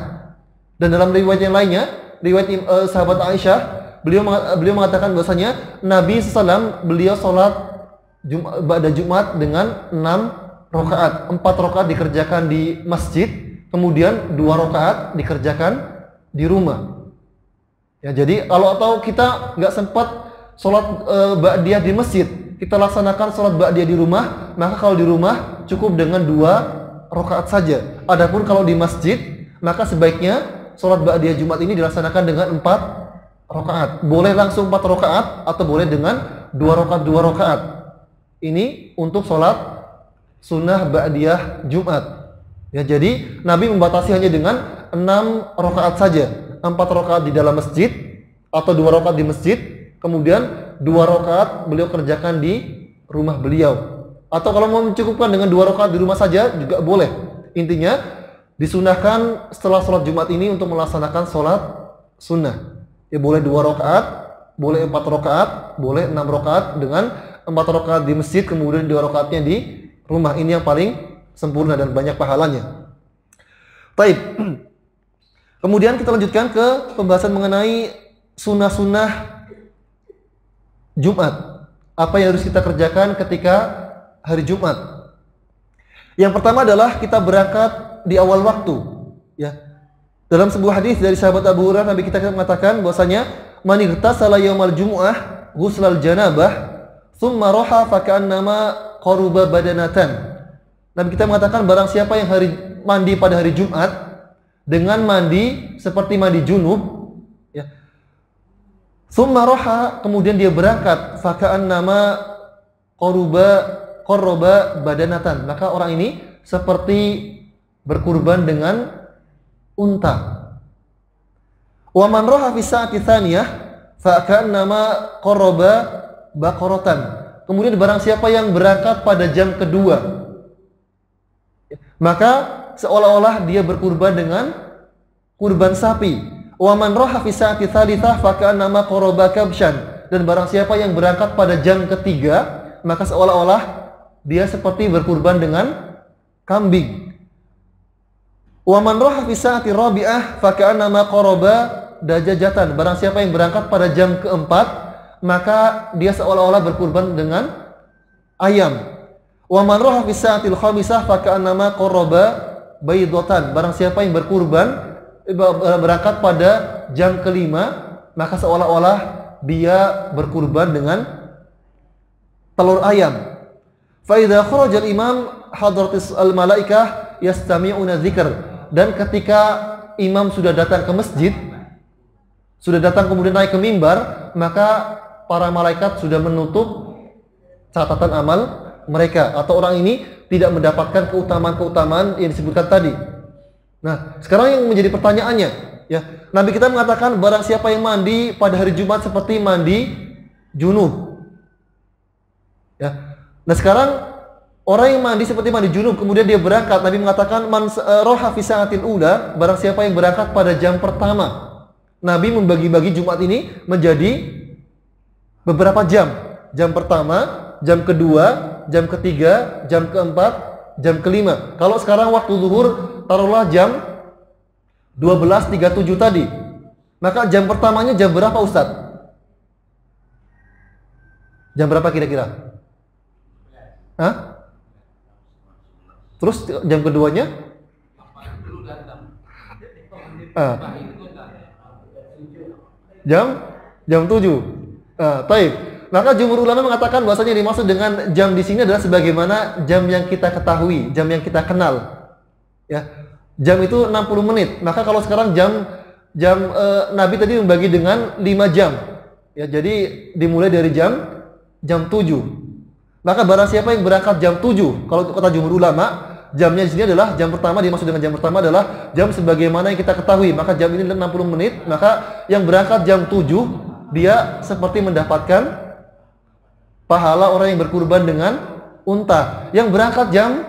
Dan dalam riwayat yang lainnya, riwayat sahabat Aisyah, beliau mengatakan bahwasanya Nabi SAW beliau sholat ba'da Jumat dengan 6 rakaat. 4 rakaat dikerjakan di masjid, kemudian 2 rakaat dikerjakan di rumah. Ya, jadi kalau kita nggak sempat sholat ba'diyah di masjid, kita laksanakan sholat ba'diyah di rumah, maka kalau di rumah cukup dengan 2 rakaat saja. Adapun kalau di masjid, maka sebaiknya sholat ba'diyah Jumat ini dilaksanakan dengan 4 rakaat. Boleh langsung 4 rakaat atau boleh dengan 2 rakaat 2 rakaat. Ini untuk sholat sunnah ba'diyah Jumat. Ya, jadi Nabi membatasi hanya dengan 6 rakaat saja. 4 rakaat di dalam masjid atau 2 rakaat di masjid, kemudian 2 rakaat beliau kerjakan di rumah beliau. Atau kalau mau mencukupkan dengan 2 rakaat di rumah saja juga boleh. Intinya disunahkan setelah sholat Jumat ini untuk melaksanakan sholat sunnah. Ya, boleh 2 rakaat, boleh 4 rakaat, boleh 6 rakaat dengan 4 rakaat di masjid, kemudian 2 rakaatnya di rumah. Ini yang paling sempurna dan banyak pahalanya. Baik. Kemudian kita lanjutkan ke pembahasan mengenai sunnah-sunnah Jumat. Apa yang harus kita kerjakan ketika hari Jumat? Yang pertama adalah kita berangkat di awal waktu. Ya. Dalam sebuah hadis dari sahabat Abu Hurairah, Nabi kita mengatakan bahwasanya man igtasala yaumal jumu'ah ghuslal janabah thumma raha fa ka'annama qaruba badanatan. Nabi kita mengatakan barang siapa yang mandi pada hari Jumat dengan mandi seperti mandi junub, ya. Thumma raha, kemudian dia berangkat, fa ka'annama qarraba badanatan, maka orang ini seperti berkurban dengan unta. Wa man raha fi sa'ati tsaniyah fa ka'annama qarraba baqaratan. Kemudian barang siapa yang berangkat pada jam kedua, maka seolah-olah dia berkurban dengan kurban sapi. Wa man raha fi sa'ati tsalitsah fa ka'annama qarraba kabshan. Dan barang siapa yang berangkat pada jam ketiga, maka seolah-olah dia seperti berkurban dengan kambing. Wa man raha fi sa'ati rabi'ah fa ka'annama qarraba dajajatan. Barang siapa yang berangkat pada jam keempat, maka dia seolah-olah berkurban dengan ayam. Wa man raha fi sa'atil khamisah fa ka'annama qarraba baydatan. Barang siapa yang berangkat pada jam kelima, maka seolah-olah dia berkurban dengan telur ayam. Fa idza kharaja al-imam hadratis al-malaikah yastami'una dzikr. Dan ketika imam sudah datang ke masjid, sudah datang kemudian naik ke mimbar, maka para malaikat sudah menutup catatan amal mereka, atau orang ini tidak mendapatkan keutamaan-keutamaan yang disebutkan tadi. Nah, sekarang yang menjadi pertanyaannya, ya, Nabi kita mengatakan barang siapa yang mandi pada hari Jumat seperti mandi junub. Ya. Nah, sekarang orang yang mandi seperti mandi junub kemudian dia berangkat, Nabi mengatakan man roha fi sa'atil ula, barang siapa yang berangkat pada jam pertama. Nabi membagi-bagi Jumat ini menjadi beberapa jam. Jam pertama, jam kedua, jam ketiga, jam keempat, jam kelima. Kalau sekarang waktu zuhur taruhlah jam 12.37 tadi. Maka jam pertamanya jam berapa, Ustaz? Jam berapa kira-kira? Hah? Terus jam keduanya? Jam 7. Taib. Maka jumhur ulama mengatakan bahwasanya dimaksud dengan jam di sini adalah sebagaimana jam yang kita ketahui, jam yang kita kenal. Ya. Jam itu 60 menit. Maka kalau sekarang jam Nabi tadi membagi dengan 5 jam. Ya, jadi dimulai dari jam 7. Maka barang siapa yang berangkat jam 7, kalau kata jumhur ulama, jamnya di sini adalah jam pertama, dimaksud dengan jam pertama adalah jam sebagaimana yang kita ketahui. Maka jam ini 60 menit, maka yang berangkat jam 7 dia seperti mendapatkan pahala orang yang berkurban dengan unta. Yang berangkat jam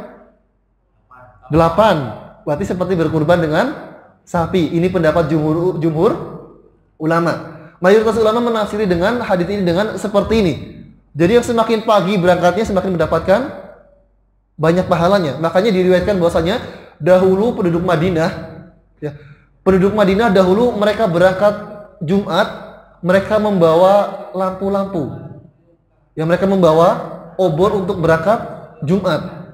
8 berarti seperti berkurban dengan sapi. Ini pendapat jumhur ulama. Mayoritas ulama menafsiri dengan hadis ini dengan seperti ini. Jadi yang semakin pagi berangkatnya semakin mendapatkan banyak pahalanya. Makanya diriwayatkan bahwasanya dahulu penduduk Madinah, ya, penduduk Madinah dahulu mereka berangkat Jumat, mereka membawa lampu-lampu. Ya, mereka membawa obor untuk berangkat Jumat.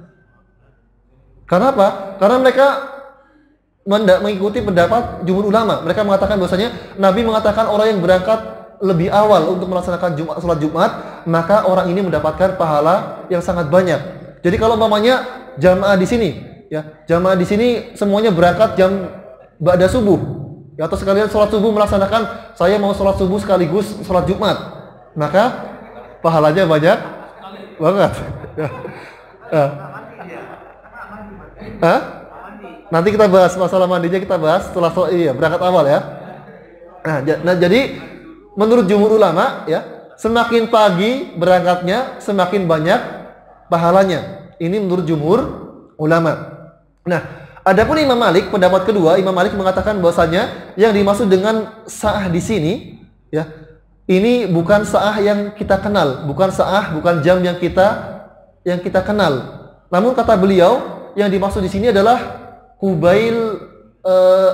Karena apa? Karena mereka mengikuti pendapat jumhur ulama. Mereka mengatakan bahwasanya Nabi mengatakan orang yang berangkat lebih awal untuk melaksanakan sholat Jumat, maka orang ini mendapatkan pahala yang sangat banyak. Jadi kalau umpamanya jamaah di sini, ya, jamaah di sini semuanya berangkat jam ba'da subuh, Ya, atau sekalian sholat subuh melaksanakan, saya mau sholat subuh sekaligus sholat Jumat, maka pahalanya banyak banget. Ya. Hah? Nanti kita bahas masalah mandinya, kita bahas setelah berangkat awal ya. Nah, jadi menurut jumhur ulama ya, semakin pagi berangkatnya semakin banyak pahalanya. Ini menurut jumhur ulama. Nah, adapun Imam Malik, pendapat kedua, Imam Malik mengatakan bahwasanya yang dimaksud dengan sa'ah di sini ya, ini bukan sa'ah yang kita kenal, bukan jam yang kita kenal. Namun kata beliau, yang dimaksud di sini adalah Qubail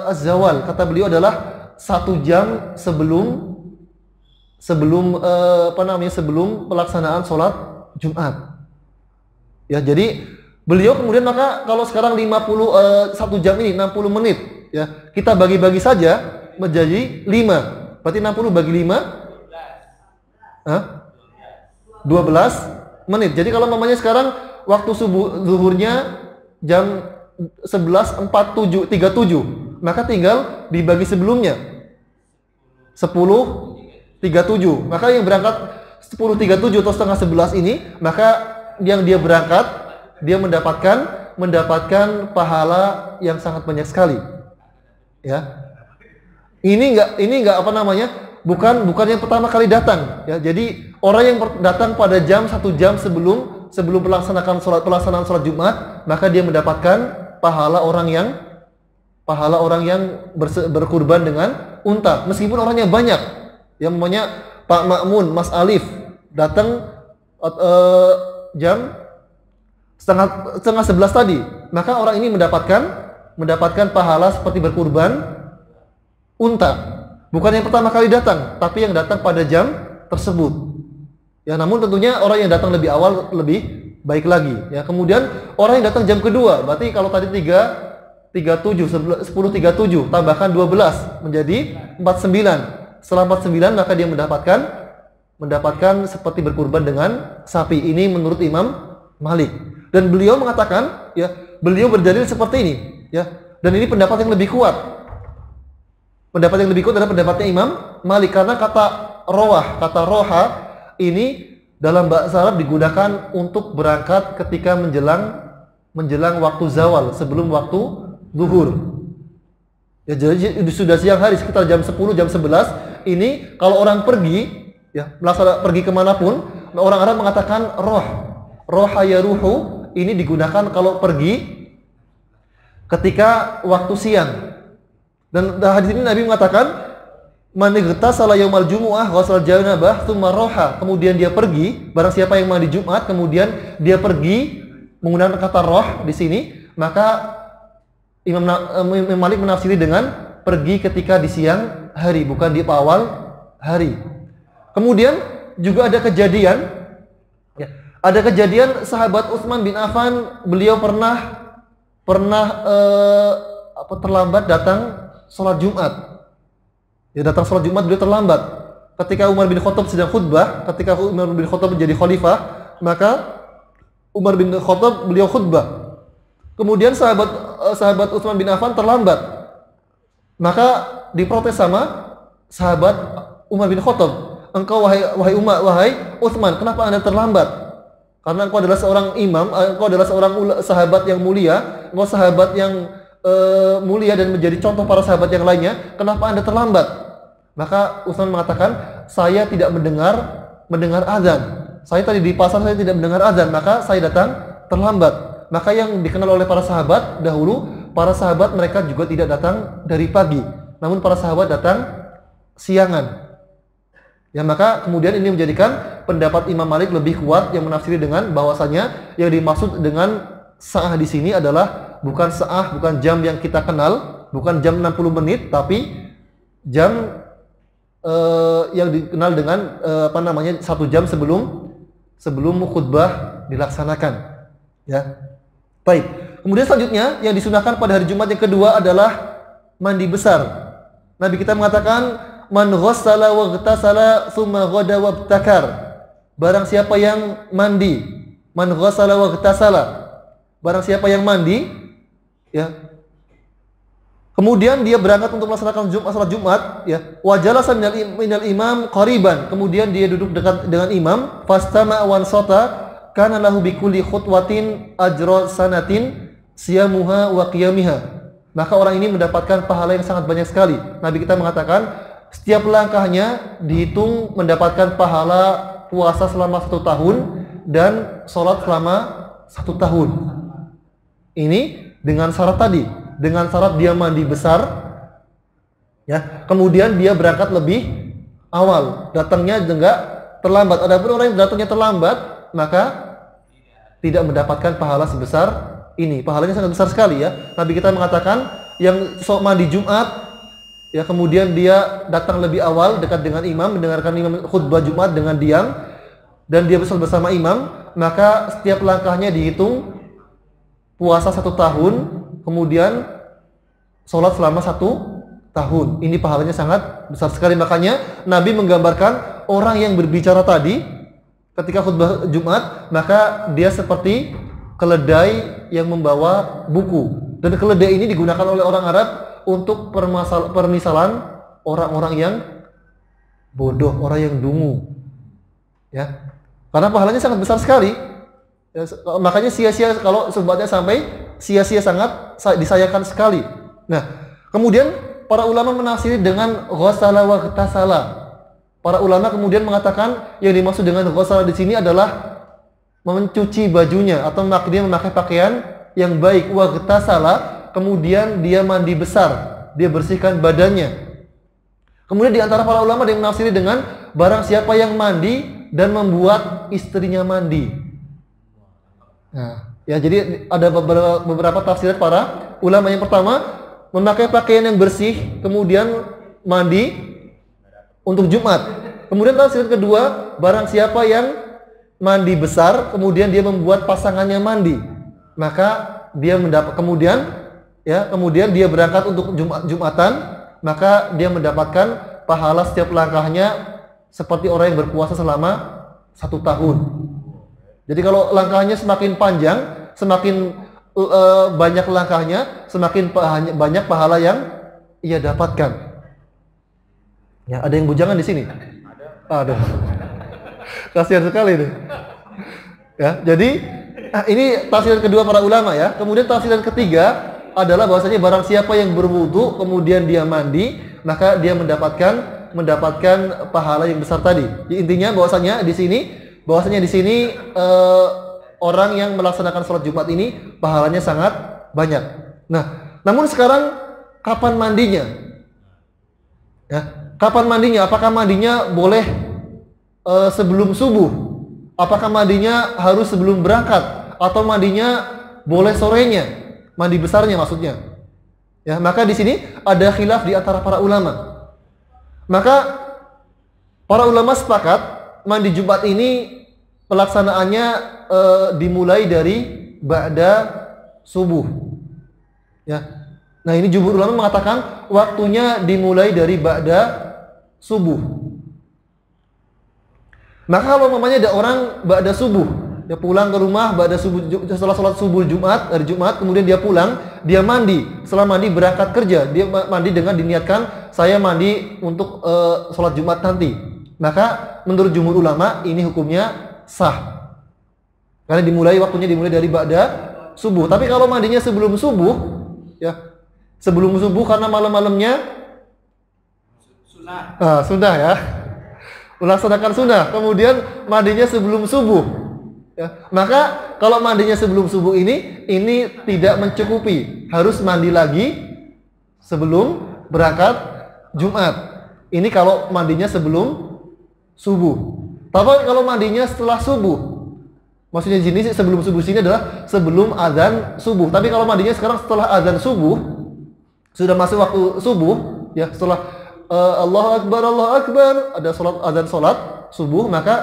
az-zawal. Kata beliau adalah 1 jam sebelum pelaksanaan sholat Jumat. Ya, jadi beliau kemudian, maka kalau sekarang 1 jam ini 60 menit ya, kita bagi-bagi saja menjadi 5. Berarti 60 bagi 5 12 menit. Jadi kalau mamanya sekarang waktu zuhurnya jam 11.37, maka tinggal dibagi sebelumnya 10.37. Maka yang berangkat 10.37 atau setengah 11 ini, maka yang dia berangkat, dia mendapatkan pahala yang sangat banyak sekali. Ya. Ini enggak bukan yang pertama kali datang ya. Jadi orang yang datang pada 1 jam sebelum pelaksanaan sholat Jumat, maka dia mendapatkan pahala orang yang berkurban dengan unta, meskipun orangnya banyak. Yang namanya Pak Makmun, Mas Alif datang jam setengah 11 tadi, maka orang ini mendapatkan pahala seperti berkurban unta. Bukan yang pertama kali datang, tapi yang datang pada jam tersebut. Ya, namun tentunya orang yang datang lebih awal lebih baik lagi. Ya, kemudian orang yang datang jam kedua, berarti kalau tadi 10.37 tambahkan 12 menjadi 49. Setelah 49 maka dia mendapatkan seperti berkurban dengan sapi. Ini menurut Imam Malik. Dan beliau mengatakan, ya, beliau berdalil seperti ini, ya. Dan ini pendapat yang lebih kuat. Pendapat yang lebih kuat adalah pendapatnya Imam Malik, karena kata roha ini dalam bahasa Arab digunakan untuk berangkat ketika menjelang waktu zawal, sebelum waktu zuhur. Ya, jadi sudah siang hari sekitar jam 10, jam 11. Ini kalau orang pergi, ya, pergi kemanapun, orang Arab mengatakan roha ya ruhu. Ini digunakan kalau pergi ketika waktu siang. Dan hadis ini Nabi mengatakan, man igtasala yaumal jumu'ah ghasal janabah tsumma raha. Kemudian dia pergi, barang siapa yang mandi Jumat kemudian dia pergi menggunakan kata roh di sini, maka Imam Malik menafsiri dengan pergi ketika di siang hari, bukan di awal hari. Kemudian juga ada kejadian, ya, ada kejadian sahabat Utsman bin Affan, beliau pernah terlambat datang sholat Jumat. Ya, datang sholat Jumat beliau terlambat. Ketika Umar bin Khattab sedang khutbah, ketika Umar bin Khattab menjadi khalifah, maka Umar bin Khattab beliau khutbah. Kemudian sahabat Utsman bin Affan terlambat. Maka diprotes sama sahabat Umar bin Khattab. Engkau wahai Umar, wahai Utsman, kenapa Anda terlambat? Karena engkau adalah seorang imam, engkau adalah seorang sahabat yang mulia, engkau sahabat yang mulia dan menjadi contoh para sahabat yang lainnya. Kenapa Anda terlambat? Maka Utsman mengatakan, saya tidak mendengar azan. Saya tadi di pasar, saya tidak mendengar azan, maka saya datang terlambat. Maka yang dikenal oleh para sahabat dahulu, para sahabat mereka juga tidak datang dari pagi, namun para sahabat datang siangan. Ya, maka kemudian ini menjadikan pendapat Imam Malik lebih kuat yang menafsiri dengan bahwasanya yang dimaksud dengan sa'ah di sini adalah bukan sa'ah, bukan jam yang kita kenal, bukan jam 60 menit, tapi jam yang dikenal dengan 1 jam sebelum khutbah dilaksanakan. Ya. Baik. Kemudian selanjutnya yang disunahkan pada hari Jumat yang kedua adalah mandi besar. Nabi kita mengatakan, man ghassala wa ghtasala tsumma ghada wa ibtakar. Barang siapa yang mandi, man ghassala wa ghtasala. Barang siapa yang mandi, ya. Kemudian dia berangkat untuk melaksanakan salat Jumat, ya. Wa jalasa minal imam qariban. Kemudian dia duduk dekat dengan imam, fastama wan sota kana lahu bi kulli khutwatin ajra sanatin siyamuha wa qiyamiha. Maka orang ini mendapatkan pahala yang sangat banyak sekali. Nabi kita mengatakan setiap langkahnya dihitung mendapatkan pahala puasa selama 1 tahun dan sholat selama 1 tahun. Ini dengan syarat tadi, dengan syarat dia mandi besar, ya. Kemudian dia berangkat lebih awal, datangnya enggak terlambat. Adapun orang yang datangnya terlambat, maka tidak mendapatkan pahala sebesar ini. Pahalanya sangat besar sekali, ya. Nabi kita mengatakan yang mandi Jumat, ya, kemudian dia datang lebih awal dekat dengan imam, mendengarkan imam khutbah Jumat dengan diam, dan dia bersama imam, maka setiap langkahnya dihitung puasa 1 tahun, kemudian sholat selama 1 tahun. Ini pahalanya sangat besar sekali. Makanya Nabi menggambarkan orang yang berbicara tadi ketika khutbah Jumat, maka dia seperti keledai yang membawa buku. Dan keledai ini digunakan oleh orang Arab untuk permisalan orang-orang yang bodoh, orang yang dungu, ya. Karena pahalanya sangat besar sekali, ya, makanya sia-sia kalau sebabnya sampai sia-sia, sangat disayangkan sekali. Nah, kemudian para ulama menafsiri dengan ghasala wa ghtasala. Para ulama kemudian mengatakan yang dimaksud dengan ghasala di sini adalah mencuci bajunya atau dia memakai pakaian yang baik. Wa ghtasala, kemudian dia mandi besar, dia bersihkan badannya. Kemudian di antara para ulama yang menafsiri dengan barang siapa yang mandi dan membuat istrinya mandi. Nah, ya, jadi ada beberapa tafsiran para ulama. Yang pertama, memakai pakaian yang bersih, kemudian mandi untuk Jumat. Kemudian tafsiran kedua, barang siapa yang mandi besar, kemudian dia membuat pasangannya mandi, maka dia mendapat kemudian dia berangkat untuk Jumatan, maka dia mendapatkan pahala setiap langkahnya seperti orang yang berpuasa selama 1 tahun. Jadi kalau langkahnya semakin panjang, semakin banyak langkahnya, semakin banyak pahala yang ia dapatkan. Ya, ada yang bujangan di sini? Ada. Kasihan sekali nih. Ya, jadi ini tafsiran kedua para ulama, ya. Kemudian tafsiran ketiga adalah bahwasanya barang siapa yang berwudu kemudian dia mandi, maka dia mendapatkan pahala yang besar tadi. Intinya bahwasanya di sini orang yang melaksanakan sholat Jumat ini pahalanya sangat banyak. Nah, namun sekarang kapan mandinya? Ya, kapan mandinya? Apakah mandinya boleh sebelum subuh? Apakah mandinya harus sebelum berangkat? Atau mandinya boleh sorenya? Mandi besarnya maksudnya. Ya, maka di sini ada khilaf di antara para ulama. Maka para ulama sepakat mandi Jumat ini pelaksanaannya dimulai dari ba'da subuh. Ya. Nah, ini jumhur ulama mengatakan waktunya dimulai dari ba'da subuh. Maka kalau mamanya ada orang ba'da subuh, dia pulang ke rumah ba'da subuh, setelah sholat subuh hari Jumat, kemudian dia pulang, dia mandi. Setelah mandi berangkat kerja, dia mandi dengan diniatkan saya mandi untuk sholat Jumat nanti. Maka menurut jumhur ulama ini hukumnya sah. Karena waktunya dimulai dari ba'da subuh. Tapi kalau mandinya sebelum subuh, ya, sebelum subuh karena malam-malamnya sunnah, ya. Melaksanakan sunnah, kemudian mandinya sebelum subuh. Ya, maka kalau mandinya sebelum subuh ini tidak mencukupi, harus mandi lagi sebelum berangkat Jumat. Ini kalau mandinya sebelum subuh. Tapi kalau mandinya setelah subuh, maksudnya di sini sebelum subuh sini adalah sebelum azan subuh. Tapi kalau mandinya sekarang setelah azan subuh, sudah masuk waktu subuh, ya, setelah Allahu Akbar, ada azan sholat subuh, maka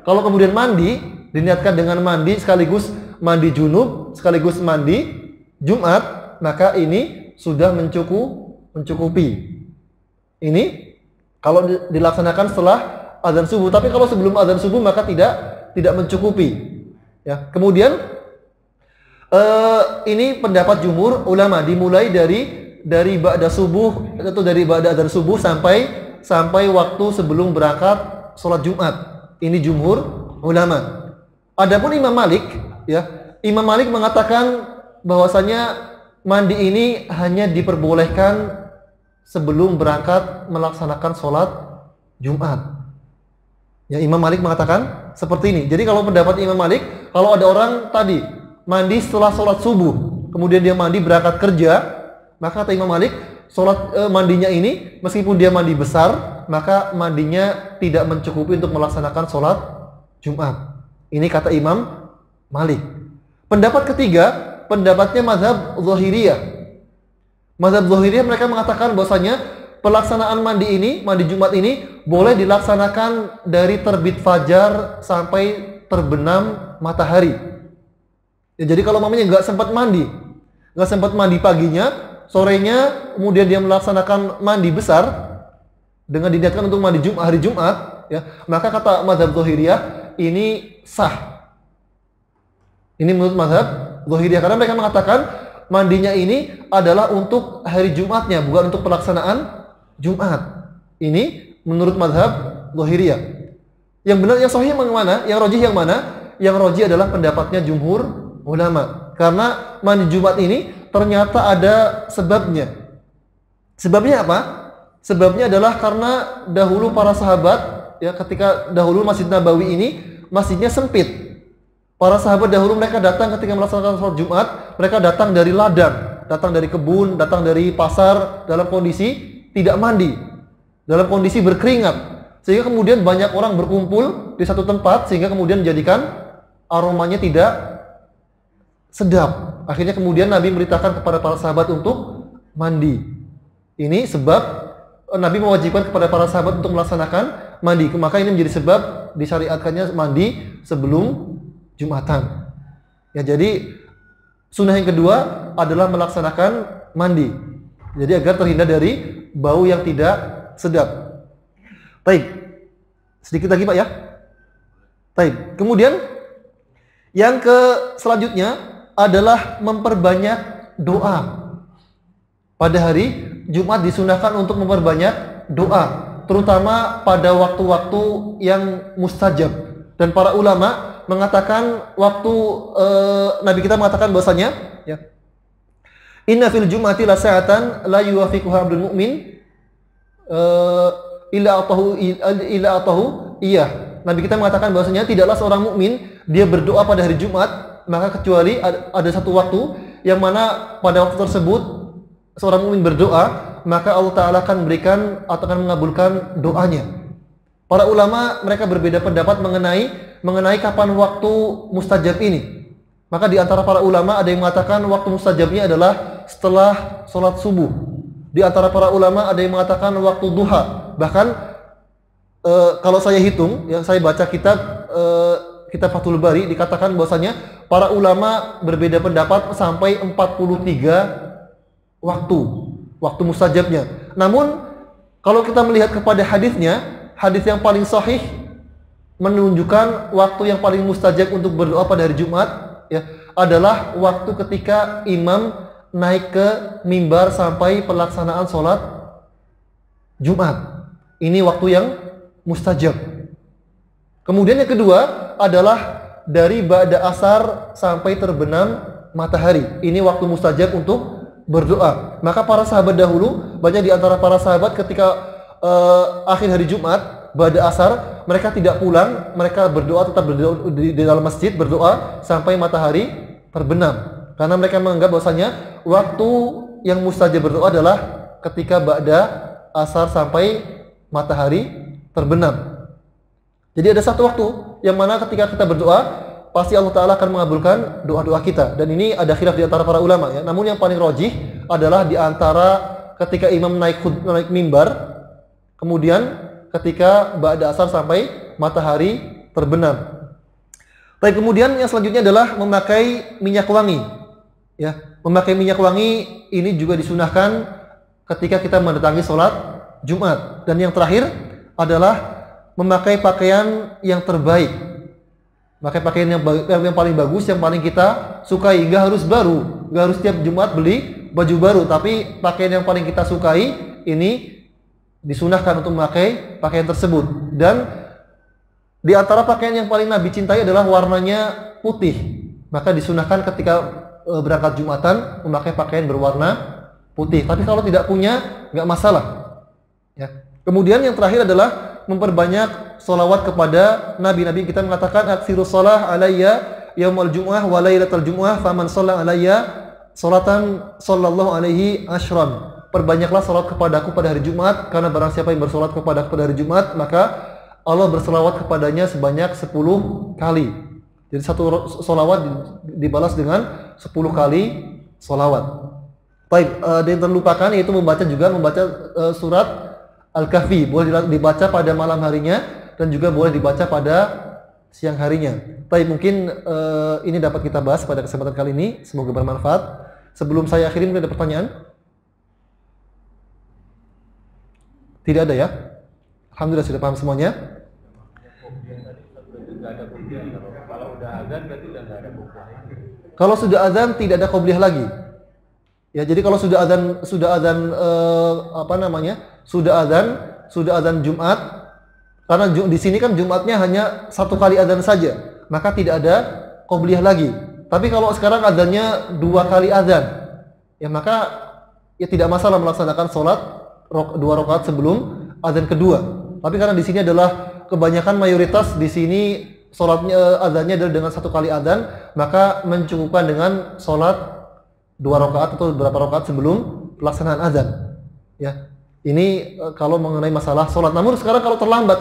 kalau kemudian mandi, diniatkan dengan mandi sekaligus mandi junub, sekaligus mandi Jumat, maka ini sudah mencukupi. Ini kalau dilaksanakan setelah azan subuh. Tapi kalau sebelum azan subuh maka tidak mencukupi. Ya. Kemudian ini pendapat jumhur ulama, dimulai dari dari ba'da subuh atau dari ba'da adzan subuh sampai waktu sebelum berangkat sholat Jumat. Ini jumhur ulama. Adapun Imam Malik, ya, Imam Malik mengatakan bahwasanya mandi ini hanya diperbolehkan sebelum berangkat melaksanakan sholat Jumat. Ya, Imam Malik mengatakan seperti ini. Jadi kalau pendapat Imam Malik, kalau ada orang tadi mandi setelah sholat subuh, kemudian dia mandi berangkat kerja, maka kata Imam Malik, mandinya ini meskipun dia mandi besar, maka mandinya tidak mencukupi untuk melaksanakan sholat Jumat. Ini kata Imam Malik. Pendapat ketiga, pendapatnya mazhab Zahiriyah. Mazhab Zahiriyah mereka mengatakan bahwasanya pelaksanaan mandi Jumat ini boleh dilaksanakan dari terbit fajar sampai terbenam matahari. Ya, jadi kalau mamanya nggak sempat mandi paginya, sorenya kemudian dia melaksanakan mandi besar dengan diniatkan untuk mandi hari Jumat, ya, maka kata mazhab Zahiriyah ini sah. Ini menurut mazhab Zahiriyah karena mereka mengatakan mandinya ini adalah untuk hari Jumatnya, bukan untuk pelaksanaan Jumat. Ini menurut mazhab Zahiriyah. Yang benar, yang sahih yang mana? Yang rajih yang mana? Yang rajih adalah pendapatnya jumhur ulama. Karena mandi Jumat ini ternyata ada sebabnya. Sebabnya apa? Sebabnya adalah karena dahulu para sahabat, ya, ketika dahulu Masjid Nabawi ini masjidnya sempit. Para sahabat dahulu mereka datang ketika melaksanakan sholat Jumat, mereka datang dari ladang, datang dari kebun, datang dari pasar dalam kondisi tidak mandi, dalam kondisi berkeringat. Sehingga kemudian banyak orang berkumpul di satu tempat sehingga kemudian menjadikan aromanya tidak sedap. Akhirnya kemudian Nabi memberitakan kepada para sahabat untuk mandi. Ini sebab Nabi mewajibkan kepada para sahabat untuk melaksanakan mandi. Maka ini menjadi sebab disyariatkannya mandi sebelum Jumatan. Ya, jadi sunnah yang kedua adalah melaksanakan mandi. Jadi agar terhindar dari bau yang tidak sedap. Baik. Sedikit lagi Pak ya. Baik. Kemudian yang selanjutnya adalah memperbanyak doa. Pada hari Jumat disunahkan untuk memperbanyak doa, terutama pada waktu-waktu yang mustajab. Dan para ulama mengatakan waktu Nabi kita mengatakan bahwasanya, ya, inna fil jum'ati la sa'atan la yuwafiquha 'abdul mu'min illa atahu iya. Nabi kita mengatakan bahwasanya tidaklah seorang mukmin dia berdoa pada hari Jumat maka kecuali ada satu waktu yang mana pada waktu tersebut seorang mukmin berdoa, maka Allah Ta'ala akan memberikan atau akan mengabulkan doanya. Para ulama mereka berbeda pendapat mengenai kapan waktu mustajab ini. Maka di antara para ulama ada yang mengatakan waktu mustajabnya adalah setelah sholat subuh. Di antara para ulama ada yang mengatakan waktu duha. Bahkan kalau saya hitung, yang saya baca kitab Fathul Bari dikatakan bahwasanya para ulama berbeda pendapat sampai 43 waktu mustajabnya. Namun kalau kita melihat kepada hadisnya, hadis yang paling sahih menunjukkan waktu yang paling mustajab untuk berdoa pada hari Jumat, ya, adalah waktu ketika imam naik ke mimbar sampai pelaksanaan sholat Jumat. Ini waktu yang mustajab. Kemudian yang kedua adalah dari ba'da asar sampai terbenam matahari. Ini waktu mustajab untuk berdoa. Maka para sahabat dahulu, banyak di antara para sahabat ketika akhir hari Jumat, ba'da asar, mereka tidak pulang, mereka berdoa, tetap berdoa di dalam masjid, berdoa sampai matahari terbenam. Karena mereka menganggap bahwasanya waktu yang mustajab berdoa adalah ketika ba'da asar sampai matahari terbenam. Jadi ada satu waktu yang mana ketika kita berdoa, pasti Allah Ta'ala akan mengabulkan doa-doa kita. Dan ini ada khilaf di antara para ulama, ya. Namun yang paling rajih adalah di antara ketika imam naik mimbar, kemudian ketika ba'da asar sampai matahari terbenam. Baik, kemudian yang selanjutnya adalah memakai minyak wangi. Ya, memakai minyak wangi ini juga disunahkan ketika kita mendatangi sholat Jumat. Dan yang terakhir adalah memakai pakaian yang terbaik. Pakai pakaian yang paling bagus, yang paling kita sukai. Nggak harus baru, nggak harus tiap Jumat beli baju baru, tapi pakaian yang paling kita sukai ini disunahkan untuk memakai pakaian tersebut. Dan di antara pakaian yang paling Nabi cintai adalah warnanya putih. Maka disunahkan ketika berangkat Jumatan memakai pakaian berwarna putih. Tapi kalau tidak punya, nggak masalah. Ya. Kemudian yang terakhir adalah memperbanyak sholawat kepada Nabi. Nabi kita mengatakan aksiru sholah alayya yaumul jum'ah wa lailatul jum'ah faman sholla alayya sholatan sallallahu alaihi ashran. Perbanyaklah salat kepadaku pada hari Jumat, karena barang siapa yang bersolat kepada hari Jumat, maka Allah berselawat kepadanya sebanyak 10 kali. Jadi satu sholawat dibalas dengan 10 kali sholawat. Baik, yang terlupakan yaitu membaca surat Al-Kahfi. Boleh dibaca pada malam harinya dan juga boleh dibaca pada siang harinya. Baik, mungkin ini dapat kita bahas pada kesempatan kali ini. Semoga bermanfaat. Sebelum saya akhiri, mungkin ada pertanyaan? Tidak ada ya? Alhamdulillah sudah paham semuanya. Kalau sudah azan tidak ada qobliyah lagi. Ya, jadi kalau sudah azan sudah azan Jumat, karena di sini kan Jumatnya hanya satu kali azan saja, maka tidak ada qobliyah lagi. Tapi kalau sekarang azannya 2 kali azan, ya maka ya tidak masalah melaksanakan sholat 2 rakaat sebelum azan kedua. Tapi karena di sini adalah kebanyakan mayoritas di sini sholatnya azannya adalah dengan 1 kali azan, maka mencukupkan dengan sholat 2 rakaat atau beberapa rakaat sebelum pelaksanaan azan. Ya, ini kalau mengenai masalah sholat. Namun sekarang kalau terlambat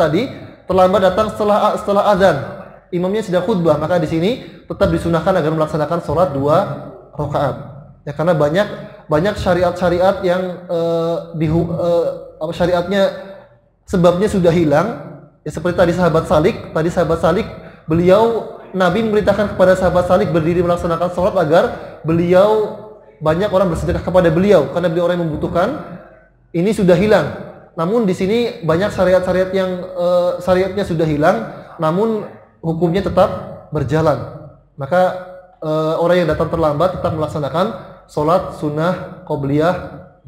datang setelah azan, imamnya sudah khutbah, maka di sini tetap disunahkan agar melaksanakan sholat 2 rakaat. Ya, karena banyak syariat-syariat yang syariatnya sebabnya sudah hilang. Ya, seperti tadi sahabat Salik, beliau Nabi memerintahkan kepada sahabat Salik berdiri melaksanakan sholat agar beliau banyak orang bersedekah kepada beliau karena beliau orang yang membutuhkan. Ini sudah hilang. Namun di sini banyak syariat-syariat yang syariatnya sudah hilang, namun hukumnya tetap berjalan. Maka orang yang datang terlambat tetap melaksanakan sholat sunnah qobliyah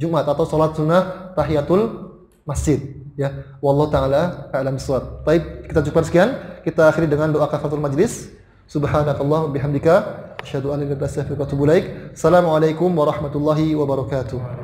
Jumat atau sholat sunnah tahiyatul masjid. Ya, wallahu taala a'lam bissawab. Baik, kita cukup sekian. Kita akhiri dengan doa kafaratul majlis. Subhanakallah bihamdika asyhadu an la ilaha illa anta astaghfiruka wa atubu ilaik. Assalamualaikum warahmatullahi wabarakatuh.